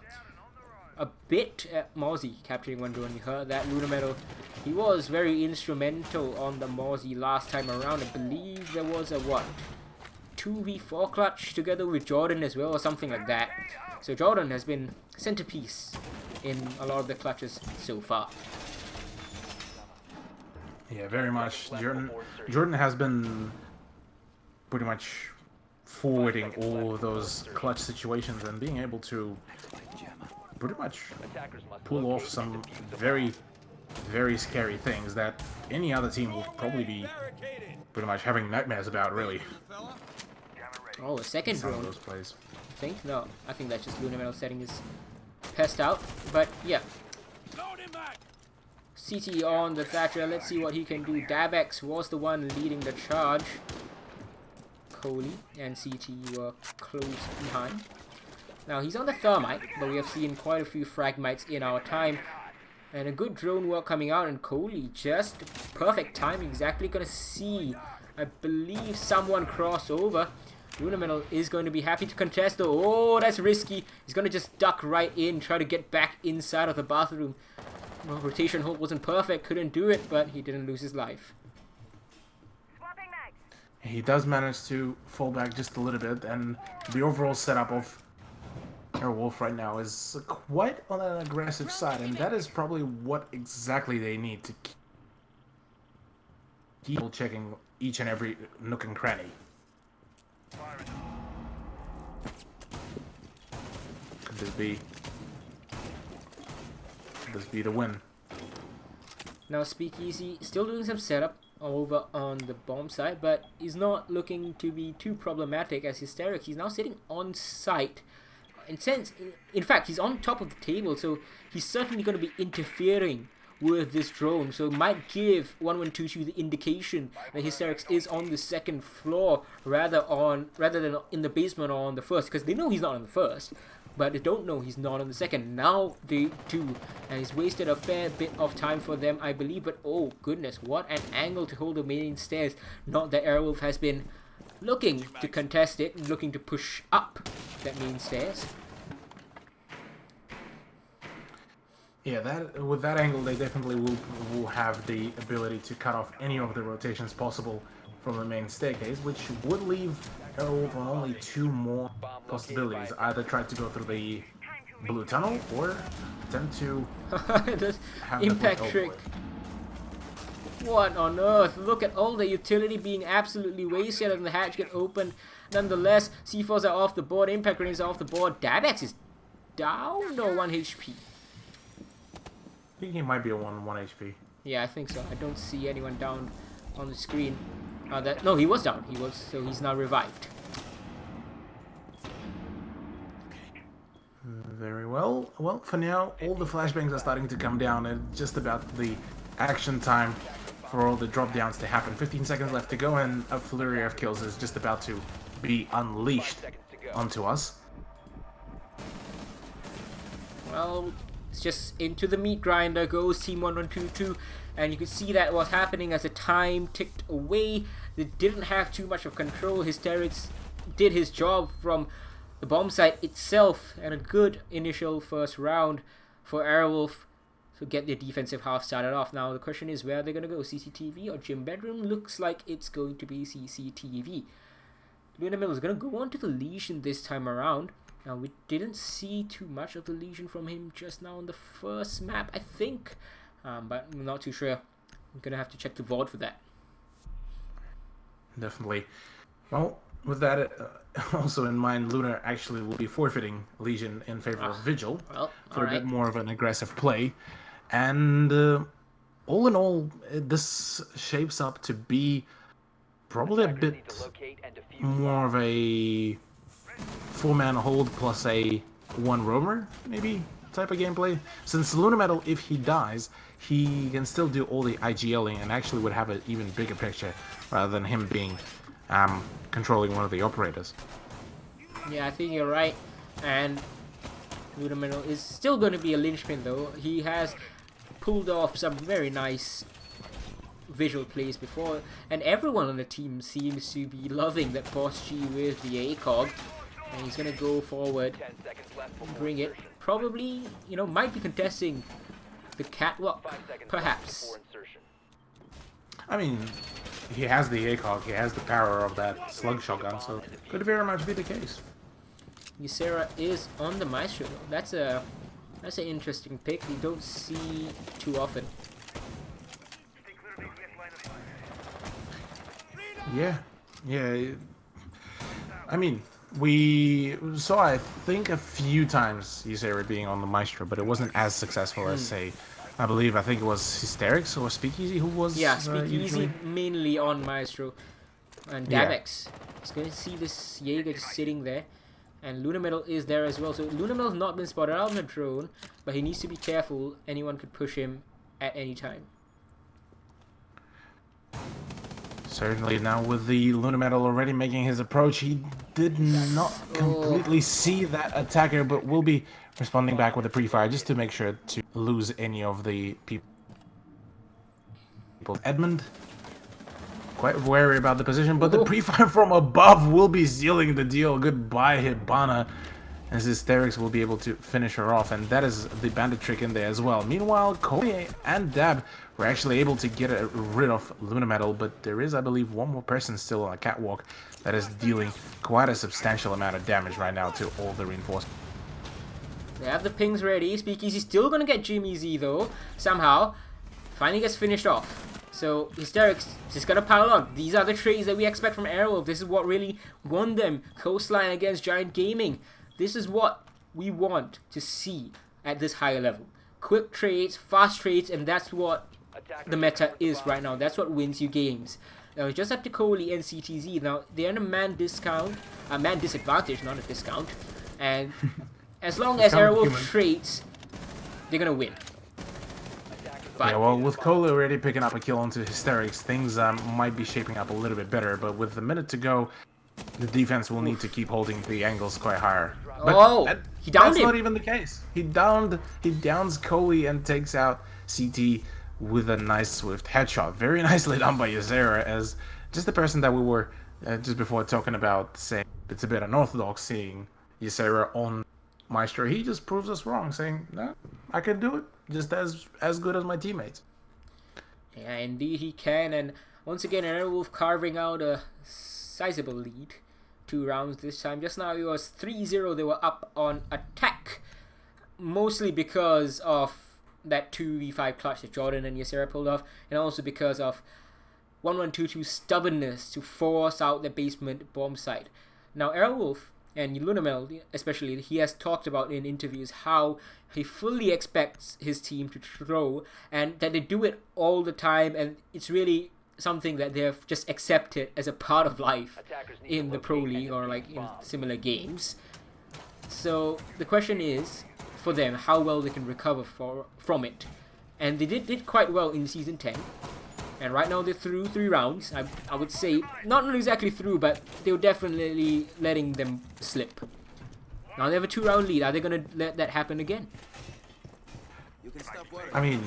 [SPEAKER 1] a bit at Mozzie, capturing one drone. You heard that. Lunar Metal, he was very instrumental on the Mozzie last time around. I believe there was a, 2v4 clutch together with Jordan as well, or something like that. So Jordan has been centerpiece in a lot of the clutches so far.
[SPEAKER 3] Yeah, very much. Jordan has been pretty much forwarding all of those clutch situations and being able to pretty much pull off some very, very scary things that any other team would probably be pretty much having nightmares about, really.
[SPEAKER 1] Oh, a second
[SPEAKER 3] Some
[SPEAKER 1] drone.
[SPEAKER 3] of those plays.
[SPEAKER 1] I think? No, I think that's just Lunar Metal setting his pest out. But yeah. CT on the Thatcher. Let's see what he can do. Davex was the one leading the charge. Coley and CT were close behind. Now he's on the Thermite, but we have seen quite a few Fragmites in our time. And a good drone work coming out, and Coley just perfect timing. Exactly gonna see, I believe, someone cross over. Lunar Metal is going to be happy to contest though. Oh, that's risky. He's gonna just duck right in, try to get back inside of the bathroom. Well, rotation hold wasn't perfect, couldn't do it, but he didn't lose his life.
[SPEAKER 3] He does manage to fall back just a little bit, and the overall setup of Airwolf right now is quite on an aggressive side, and that is probably what exactly they need to keep checking each and every nook and cranny. Could this be the win?
[SPEAKER 1] Now Speakeasy still doing some setup over on the bomb side, but is not looking to be too problematic as Hysteric. He's now sitting on site. In fact, he's on top of the table, so he's certainly going to be interfering with this drone. So it might give 1122 the indication that Hysterics is on the second floor rather than in the basement or on the first, because they know he's not on the first. but they don't know he's not on the second. Now they do, and he's wasted a fair bit of time for them, I believe. But oh goodness, what an angle to hold the main stairs. Not that Airwolf has been looking to contest it and looking to push up that main stairs.
[SPEAKER 3] Yeah, that with that angle, they definitely will have the ability to cut off any of the rotations possible from the main staircase, which would leave Airwolf on only 2 more possibilities. Either try to go through the blue tunnel or attempt to
[SPEAKER 1] The
[SPEAKER 3] have
[SPEAKER 1] impact
[SPEAKER 3] the
[SPEAKER 1] trick. What on earth? Look at all the utility being absolutely wasted and the hatch get opened. Nonetheless, C4s are off the board, impact grenades are off the board. Dabex is down or 1 HP.
[SPEAKER 3] I think he might be a 1 HP.
[SPEAKER 1] Yeah, I think so. I don't see anyone down on the screen. No, he was down. So he's now revived.
[SPEAKER 3] Very well. Well, for now, all the flashbangs are starting to come down, and just about the action time for all the drop downs to happen. 15 seconds left to go, and a flurry of kills is just about to be unleashed onto us.
[SPEAKER 1] Well, it's just into the meat grinder goes Team 1122, and you could see that was happening as the time ticked away. They didn't have too much of control. Hysterics did his job from the bomb site itself, and a good initial first round for Airwolf to get their defensive half started off. Now the question is where they're going to go, CCTV or gym bedroom? Looks like it's going to be CCTV. Luna Middle is going to go on to the Legion this time around. Now we didn't see too much of the Legion from him just now on the first map, I think, but I'm not too sure. I'm going to have to check the VOD for that.
[SPEAKER 3] Definitely. Well, with that also in mind, Luna actually will be forfeiting Legion in favor of Vigil for a bit more of an aggressive play. And all in all, this shapes up to be probably a bit more of a 4-man hold plus a 1 roamer, maybe, type of gameplay. Since Luna Metal, if he dies, he can still do all the IGLing and actually would have an even bigger picture rather than him being controlling one of the operators.
[SPEAKER 1] Yeah, I think you're right. And Luna Metal is still going to be a linchpin though. He has pulled off some very nice visual plays before, and everyone on the team seems to be loving that Boss G with the ACOG, and he's gonna go forward, bring it. Probably, you know, might be contesting the catwalk, perhaps.
[SPEAKER 3] I mean, he has the ACOG, he has the power of that slug shotgun, so could very much be the case.
[SPEAKER 1] Ysera is on the Maestro. That's an interesting pick. You don't see too often.
[SPEAKER 3] Yeah. I mean, we saw, I think, a few times Ysera being on the Maestro, but it wasn't as successful as, say, I think it was Hysterics or Speakeasy who was.
[SPEAKER 1] Yeah, Speakeasy mainly on Maestro. And Dabex is going to see this Jaeger just sitting there. And Luna Metal is there as well. So Luna Metal has not been spotted out on the drone, but he needs to be careful. Anyone could push him at any time.
[SPEAKER 3] Certainly, now with the Luna Metal already making his approach, he did not completely see that attacker, but will be responding back with a pre-fire just to make sure to lose any of the people. Edmund, quite wary about the position, but the pre-fire from above will be sealing the deal. Goodbye, Hibana, as Hysterics will be able to finish her off, and that is the bandit trick in there as well. Meanwhile, Kobe and Dab were actually able to get rid of Luna Metal, but there is, I believe, one more person still on a catwalk that is dealing quite a substantial amount of damage right now to all the reinforcements.
[SPEAKER 1] They have the pings ready. Speakeasy's still going to get Jimmy Z though, somehow. Finally gets finished off. So Hysterics just gonna pile on. These are the trades that we expect from Airwolf. This is what really won them. Coastline against Giant Gaming. This is what we want to see at this higher level. Quick trades, fast trades, and that's what the meta is right now. That's what wins you games. Now it's just up to Coley and CTZ. Now they're in a man disadvantage, not a discount. And as long as Airwolf trades, they're gonna win. But
[SPEAKER 3] yeah, well, with Coley already picking up a kill onto Hysterics, things might be shaping up a little bit better. But with a minute to go, the defense will need to keep holding the angles quite higher.
[SPEAKER 1] Oh, he downed
[SPEAKER 3] That's
[SPEAKER 1] him.
[SPEAKER 3] not even the case. He downs Coley and takes out CT with a nice swift headshot. Very nicely done by Ysera, as just the person that we were just before talking about, saying it's a bit unorthodox seeing Ysera on Maestro. He just proves us wrong, saying, no, I can do it just as good as my teammates.
[SPEAKER 1] Yeah, indeed he can, and once again, Airwolf carving out a sizable lead. 2 rounds this time. Just now it was 3-0. They were up on attack, mostly because of that 2v5 clutch that Jordan and Ysera pulled off, and also because of 1122's stubbornness to force out the basement bomb site. Now Airwolf and Lunamel especially, he has talked about in interviews how he fully expects his team to throw, and that they do it all the time, and it's really something that they have just accepted as a part of life in the Pro League or like in similar games. So the question is for them how well they can recover from it, and they did quite well in Season 10, and right now they're through 3 rounds. I would say not exactly through, but they were definitely letting them slip. Now they have a 2-round lead. Are they going to let that happen again?
[SPEAKER 3] I mean,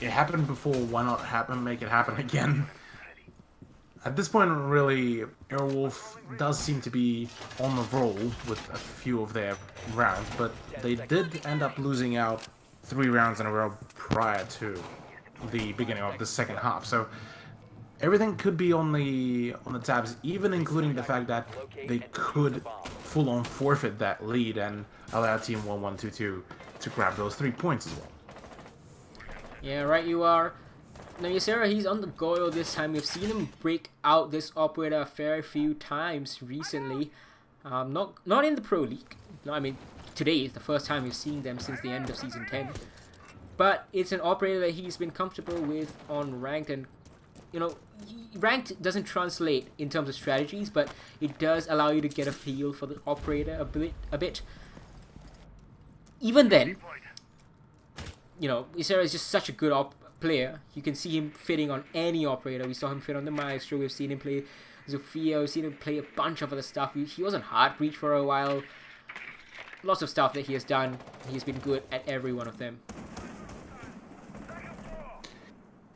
[SPEAKER 3] it happened before, why not make it happen again? At this point, really, Airwolf does seem to be on the roll with a few of their rounds, but they did end up losing out 3 rounds in a row prior to the beginning of the second half. So everything could be on the tabs, even including the fact that they could full-on forfeit that lead and allow Team 1122 to grab those 3 points as well.
[SPEAKER 1] Yeah, right you are. Now Ysera, he's on the Goyo this time. We've seen him break out this operator a fair few times recently. Not in the Pro League. No, I mean, today is the first time we've seen them since the end of Season 10. But it's an operator that he's been comfortable with on Ranked, and you know, Ranked doesn't translate in terms of strategies, but it does allow you to get a feel for the operator a bit. Even then, you know, Ysera is just such a good player. You can see him fitting on any operator. We saw him fit on the Maestro. We've seen him play Zofia. We've seen him play a bunch of other stuff. He was on Heartbreach for a while. Lots of stuff that he has done. He's been good at every one of them.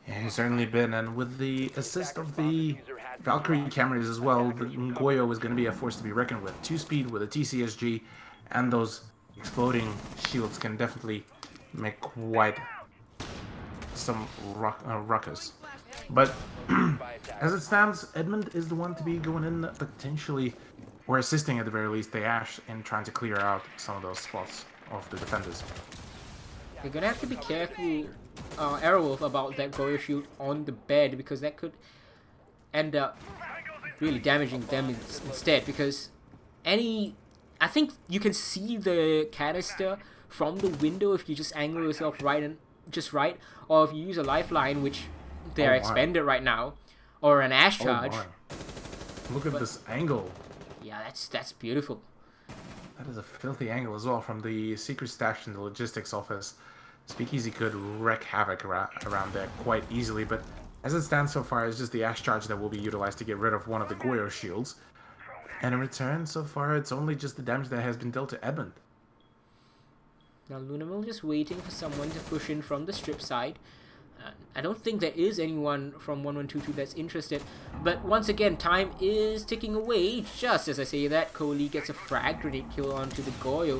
[SPEAKER 3] Yeah, he's certainly been, and with the assist of the Valkyrie cameras as well, the Goyo is going to be a force to be reckoned with. 2-speed with a TCSG, and those exploding shields can definitely make quite some ruckus. But as it stands, Edmund is the one to be going in potentially, or assisting at the very least, the Ash in trying to clear out some of those spots of the defenders.
[SPEAKER 1] You're gonna have to be careful, Airwolf, about that Goyo shield on the bed, because that could end up really damaging them instead, because I think you can see the canister from the window if you just angle yourself right, or if you use a lifeline, which they're expended right now, or an Ash charge.
[SPEAKER 3] Look at this angle.
[SPEAKER 1] Yeah, that's beautiful.
[SPEAKER 3] That is a filthy angle as well from the secret stash in the logistics office. Speakeasy could wreak havoc around there quite easily, but as it stands so far, it's just the Ash charge that will be utilized to get rid of one of the Goyo shields. And in return, so far, it's only just the damage that has been dealt to Edmund.
[SPEAKER 1] Now Lunamel just waiting for someone to push in from the strip side. I don't think there is anyone from 1122 that's interested, but once again, time is ticking away. Just as I say that, Coley gets a frag grenade kill onto the Goyo,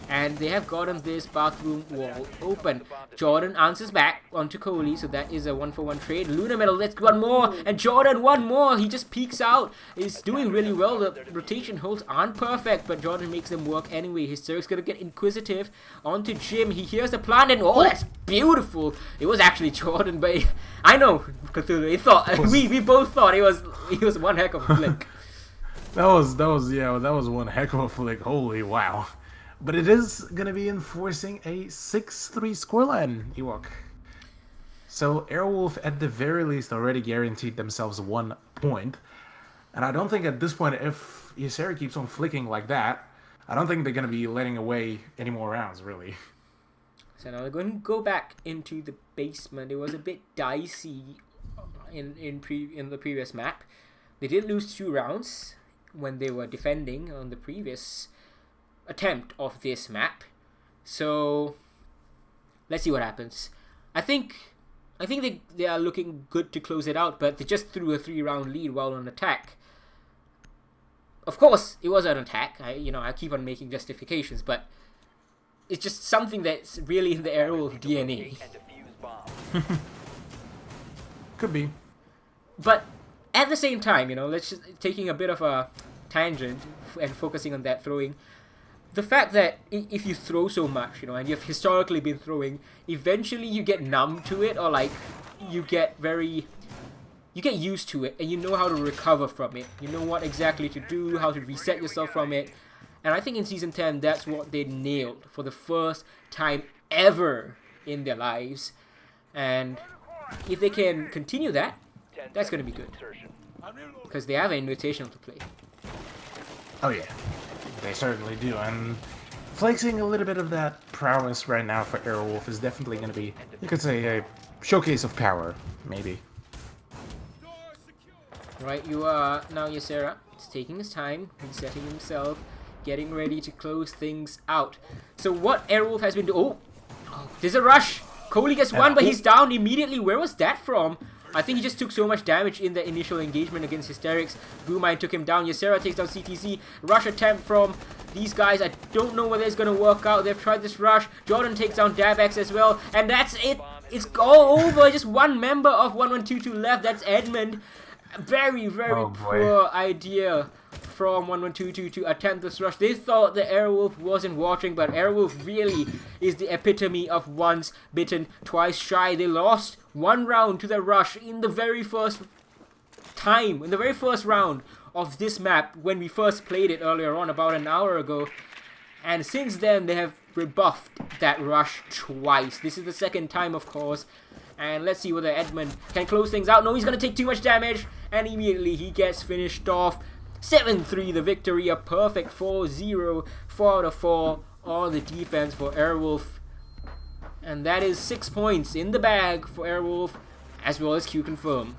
[SPEAKER 1] and they have gotten this bathroom wall open. Jordan answers back onto Coley, so that is a 1-for-1 trade. Lunamel, let's one more, and Jordan one more. He just peeks out. He's doing really well. The rotation holds aren't perfect, but Jordan makes them work anyway. His Zerg's gonna get inquisitive onto Jim. He hears the plant, and oh, that's beautiful. It was actually Jordan, but I know Cthulhu. He thought we both thought it was one heck of a flick.
[SPEAKER 3] That was one heck of a flick. Holy wow. But it is going to be enforcing a 6-3 scoreline, Ewok. So Airwolf, at the very least, already guaranteed themselves 1 point. And I don't think at this point, if Ysera keeps on flicking like that, I don't think they're going to be letting away any more rounds, really.
[SPEAKER 1] So now they're going to go back into the basement. It was a bit dicey in the previous map. They did lose 2 rounds. when they were defending on the previous attempt of this map. So let's see what happens. I think they are looking good to close it out, but they just threw a 3-round lead while on attack. Of course, it was an attack. I keep on making justifications, but it's just something that's really in the Airwolf DNA.
[SPEAKER 4] Locate and defuse bomb.
[SPEAKER 3] Could be.
[SPEAKER 1] But at the same time, let's just taking a bit of a tangent and focusing on that throwing. The fact that if you throw so much, and you've historically been throwing, eventually you get numb to it, or like you get used to it, and you know how to recover from it. You know what exactly to do, how to reset yourself from it. And I think in Season 10, that's what they nailed for the first time ever in their lives. And if they can continue that,
[SPEAKER 4] 10
[SPEAKER 1] that's going to be
[SPEAKER 4] seconds
[SPEAKER 1] good.
[SPEAKER 4] insertion.
[SPEAKER 1] Because they have an invitational to play.
[SPEAKER 3] Oh yeah, they certainly do. And flexing a little bit of that prowess right now for Airwolf is definitely going to be, you could say, a showcase of power, maybe.
[SPEAKER 1] Right, you are now Ysera. He's taking his time, resetting himself, getting ready to close things out. So what Airwolf has been doing... Oh, there's a rush! Kohli gets one, but he's down immediately. Where was that from? I think he just took so much damage in the initial engagement against Hysterics. Boomine took him down. Ysera takes down CTC. Rush attempt from these guys. I don't know whether it's going to work out. They've tried this rush. Jordan takes down Davex as well. And that's it. It's all over. Just one member of 1122 left. That's Edmund. Very, very poor idea from 1122 to attempt this rush. They thought the Airwolf wasn't watching, but Airwolf really is the epitome of once bitten, twice shy. They lost one round to the rush in the very first time, in the very first round of this map when we first played it earlier on, about an hour ago. And since then, they have rebuffed that rush twice. This is the second time, of course. And let's see whether Edmund can close things out. No, he's going to take too much damage. And immediately he gets finished off. 7-3 the victory. A perfect 4-0. 4 out of 4 on the defense for Airwolf. And that is 6 points in the bag for Airwolf, as well as Q Confirm.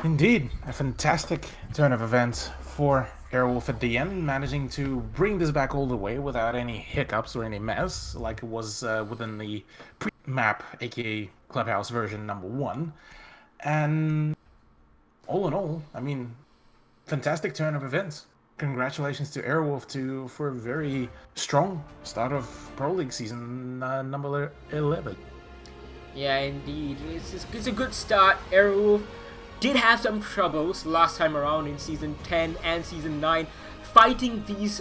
[SPEAKER 3] Indeed, a fantastic turn of events for Airwolf at the end, managing to bring this back all the way without any hiccups or any mess, like it was within the pre-map, aka Clubhouse version number 1. And all in all, I mean, fantastic turn of events. Congratulations to Airwolf for a very strong start of Pro League season number 11.
[SPEAKER 1] Yeah, indeed. It's a good start. Airwolf did have some troubles last time around in Season 10 and Season 9, fighting these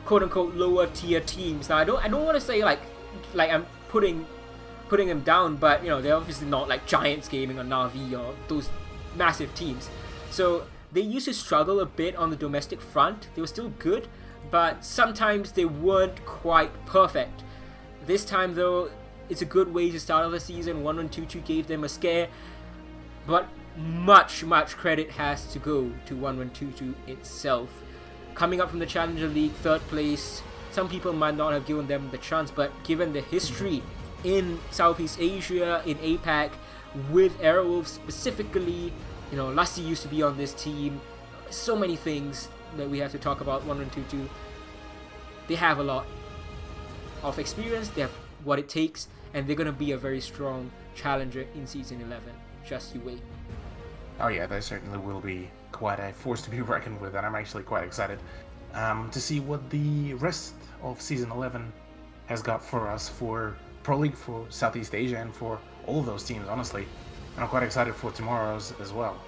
[SPEAKER 1] quote-unquote lower tier teams. Now, I don't want to say like I'm putting them down, but they're obviously not like Giants Gaming or Na'Vi or those massive teams. So they used to struggle a bit on the domestic front. They were still good, but sometimes they weren't quite perfect. This time, though, it's a good way to start off the season. 1122 gave them a scare, but much credit has to go to 1122 itself. Coming up from the Challenger League, 3rd place, some people might not have given them the chance, but given the history in Southeast Asia, in APAC, with Airwolf specifically, Lassie used to be on this team. So many things that we have to talk about 1122. They have a lot of experience, they have what it takes, and they're going to be a very strong challenger in Season 11. Just you wait.
[SPEAKER 3] Oh yeah, they certainly will be quite a force to be reckoned with, and I'm actually quite excited to see what the rest of Season 11 has got for us for Pro League, for Southeast Asia, and for all of those teams, honestly. And I'm quite excited for tomorrow's as well.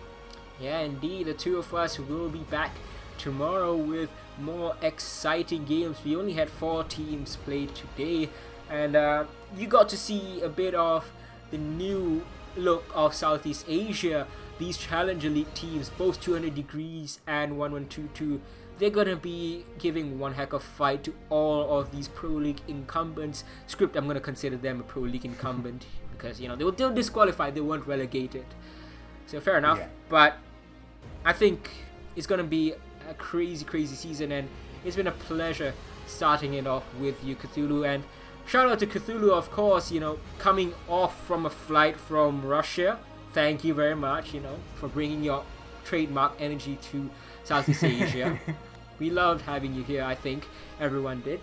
[SPEAKER 1] Yeah, indeed, the two of us will be back tomorrow with more exciting games. We only had 4 teams played today, and you got to see a bit of the new look of Southeast Asia. These Challenger League teams, both 200 Degrees and 1122, they're gonna be giving one heck of a fight to all of these Pro League incumbents. Script, I'm gonna consider them a Pro League incumbent because they were disqualified, they weren't relegated. So fair enough, yeah. But I think it's gonna be a crazy season, and it's been a pleasure starting it off with you, Cthulhu. And shout out to Cthulhu, of course, coming off from a flight from Russia. Thank you very much, for bringing your trademark energy to Southeast Asia. We loved having you here, I think. Everyone did.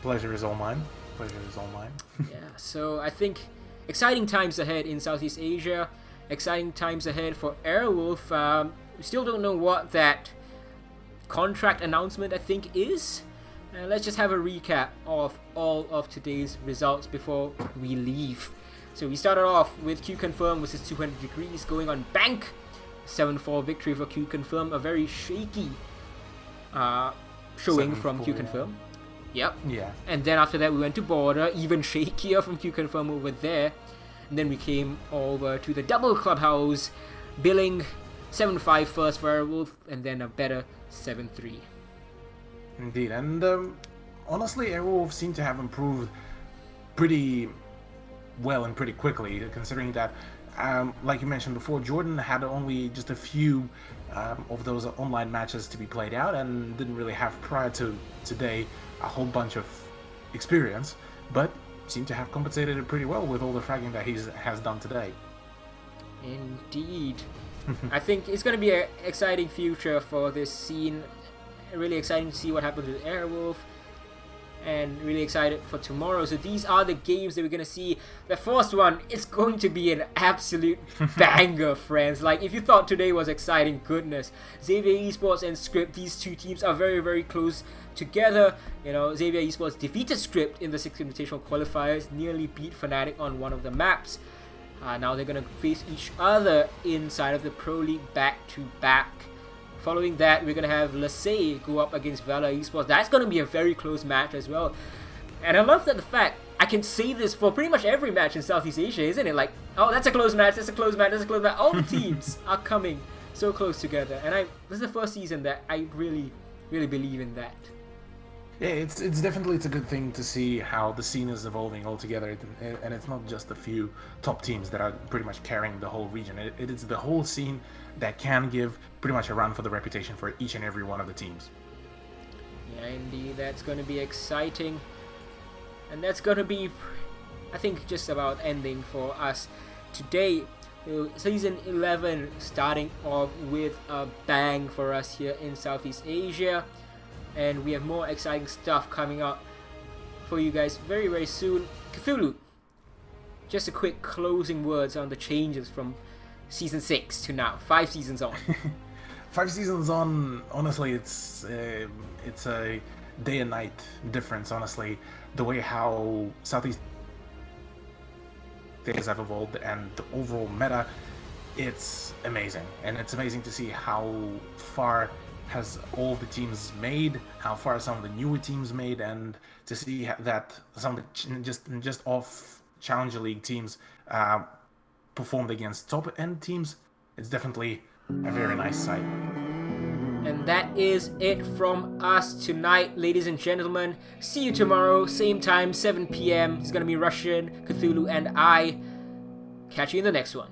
[SPEAKER 3] Pleasure is all mine.
[SPEAKER 1] Yeah, so I think exciting times ahead in Southeast Asia. Exciting times ahead for Airwolf. We still don't know what that contract announcement, I think, is. Let's just have a recap of all of today's results before we leave. So we started off with Q Confirm versus 200 Degrees going on bank. 7-4 victory for Q Confirm. A very shaky showing from Q Confirm. Yep.
[SPEAKER 3] Yeah.
[SPEAKER 1] And then after that we went to Border, even shakier from Q Confirm over there. And then we came over to the double clubhouse, billing 7-5 first for Airwolf, and then a better 7-3.
[SPEAKER 3] Indeed, and honestly, Airwolf seem to have improved pretty well and pretty quickly, considering that, like you mentioned before, Jordan had only just a few of those online matches to be played out and didn't really have, prior to today, a whole bunch of experience, but seemed to have compensated it pretty well with all the fragging that he has done today.
[SPEAKER 1] Indeed. I think it's going to be an exciting future for this scene. Really exciting to see what happens with Airwolf, and really excited for tomorrow. So these are the games that we're going to see. The first one is going to be an absolute banger, friends. Like, if you thought today was exciting, goodness. Xavier Esports and Script, these two teams are very, very close together. You know, Xavier Esports defeated Script in the 6th Invitational qualifiers, nearly beat Fnatic on one of the maps. Now they're going to face each other inside of the Pro League back-to-back. Following that, we're going to have Lasay go up against Valor Esports. That's going to be a very close match as well. And I love that the fact I can say this for pretty much every match in Southeast Asia, isn't it? Like, oh, that's a close match, that's a close match, that's a close match. All the teams are coming so close together. And this is the first season that I really, really believe in that.
[SPEAKER 3] Yeah, it's a good thing to see how the scene is evolving altogether, and it's not just a few top teams that are pretty much carrying the whole region. It is the whole scene that can give pretty much a run for the reputation for each and every one of the teams.
[SPEAKER 1] Yeah, indeed, that's going to be exciting, and that's going to be, I think, just about ending for us today. Season 11 starting off with a bang for us here in Southeast Asia. And we have more exciting stuff coming up for you guys very, very soon. Cthulhu, just a quick closing words on the changes from Season 6 to now. 5 seasons on.
[SPEAKER 3] 5 seasons on, honestly, it's a day and night difference, honestly. The way how Southeast Asians have evolved and the overall meta, it's amazing. And it's amazing to see how far has all the teams made, how far some of the newer teams made, and to see that some of the just off Challenger League teams performed against top-end teams. It's definitely a very nice sight.
[SPEAKER 1] And that is it from us tonight, ladies and gentlemen. See you tomorrow, same time, 7 p.m. It's gonna be Russian, Cthulhu, and I. Catch you in the next one.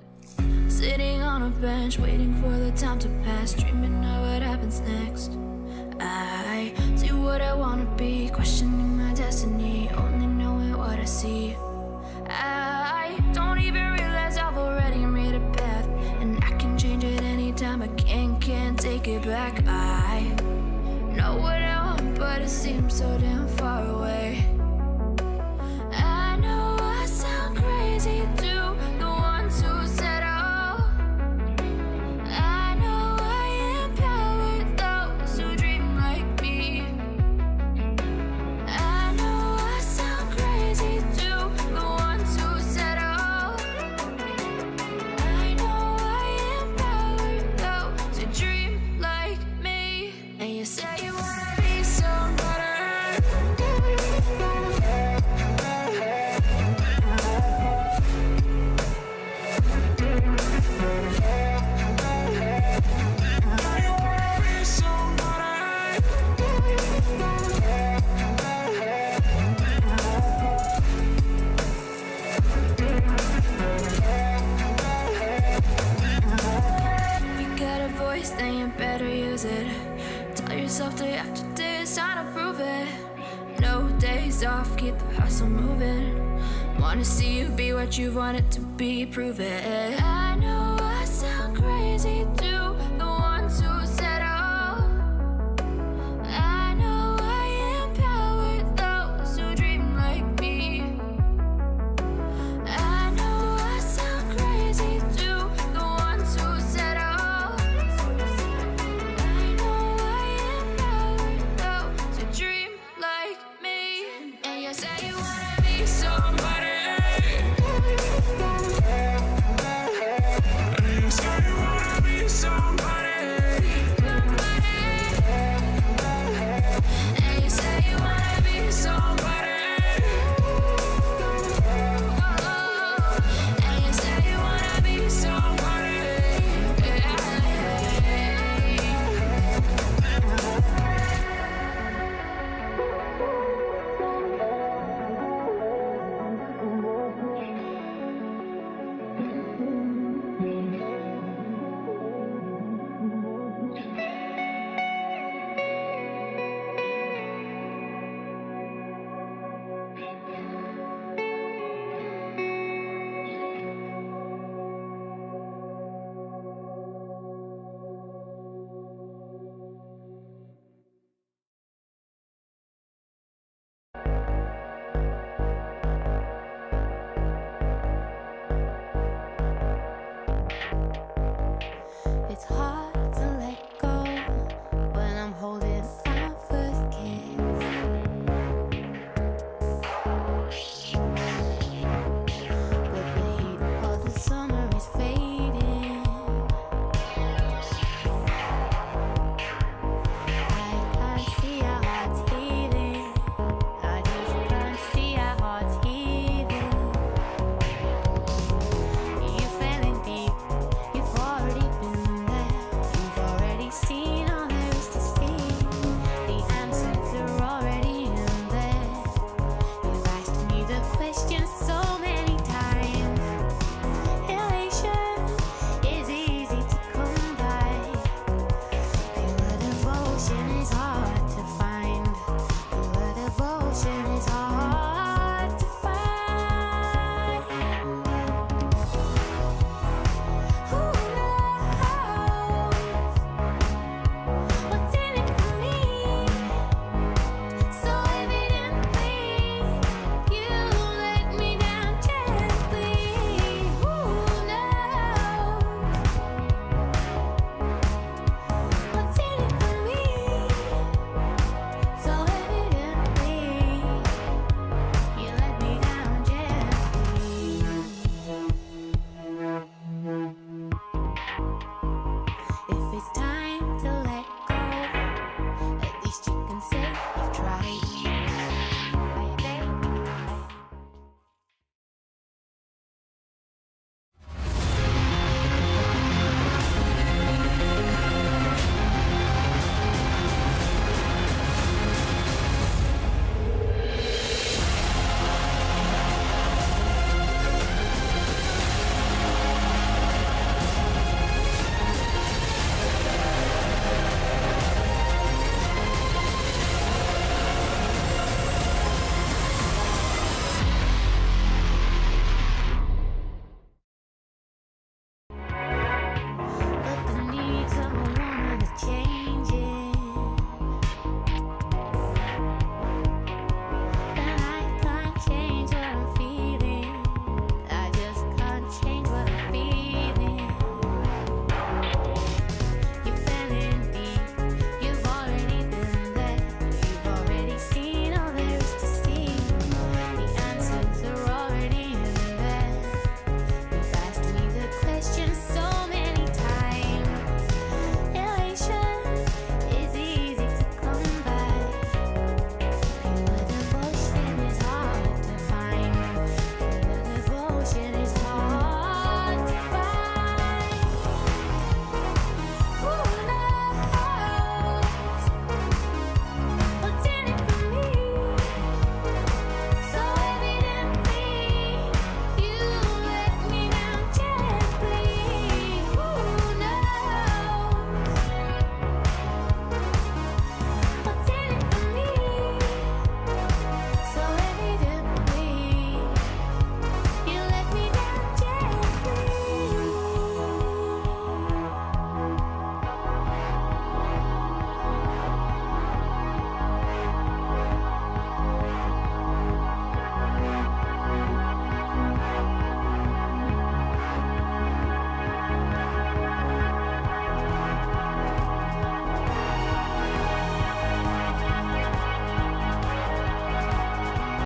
[SPEAKER 5] Sitting on a bench, waiting for the time to pass, dreaming of what happens next. I see what I wanna be, questioning my destiny, only knowing what I see. I don't even realize I've already made a path, and I can change it anytime. I can't take it back. I know what I want, but it seems so damn far away. I know I sound crazy to the ones who said day after day, it's time to prove it. No days off, keep the hustle moving. Wanna see you be what you want it to be, prove it. I know I sound crazy too.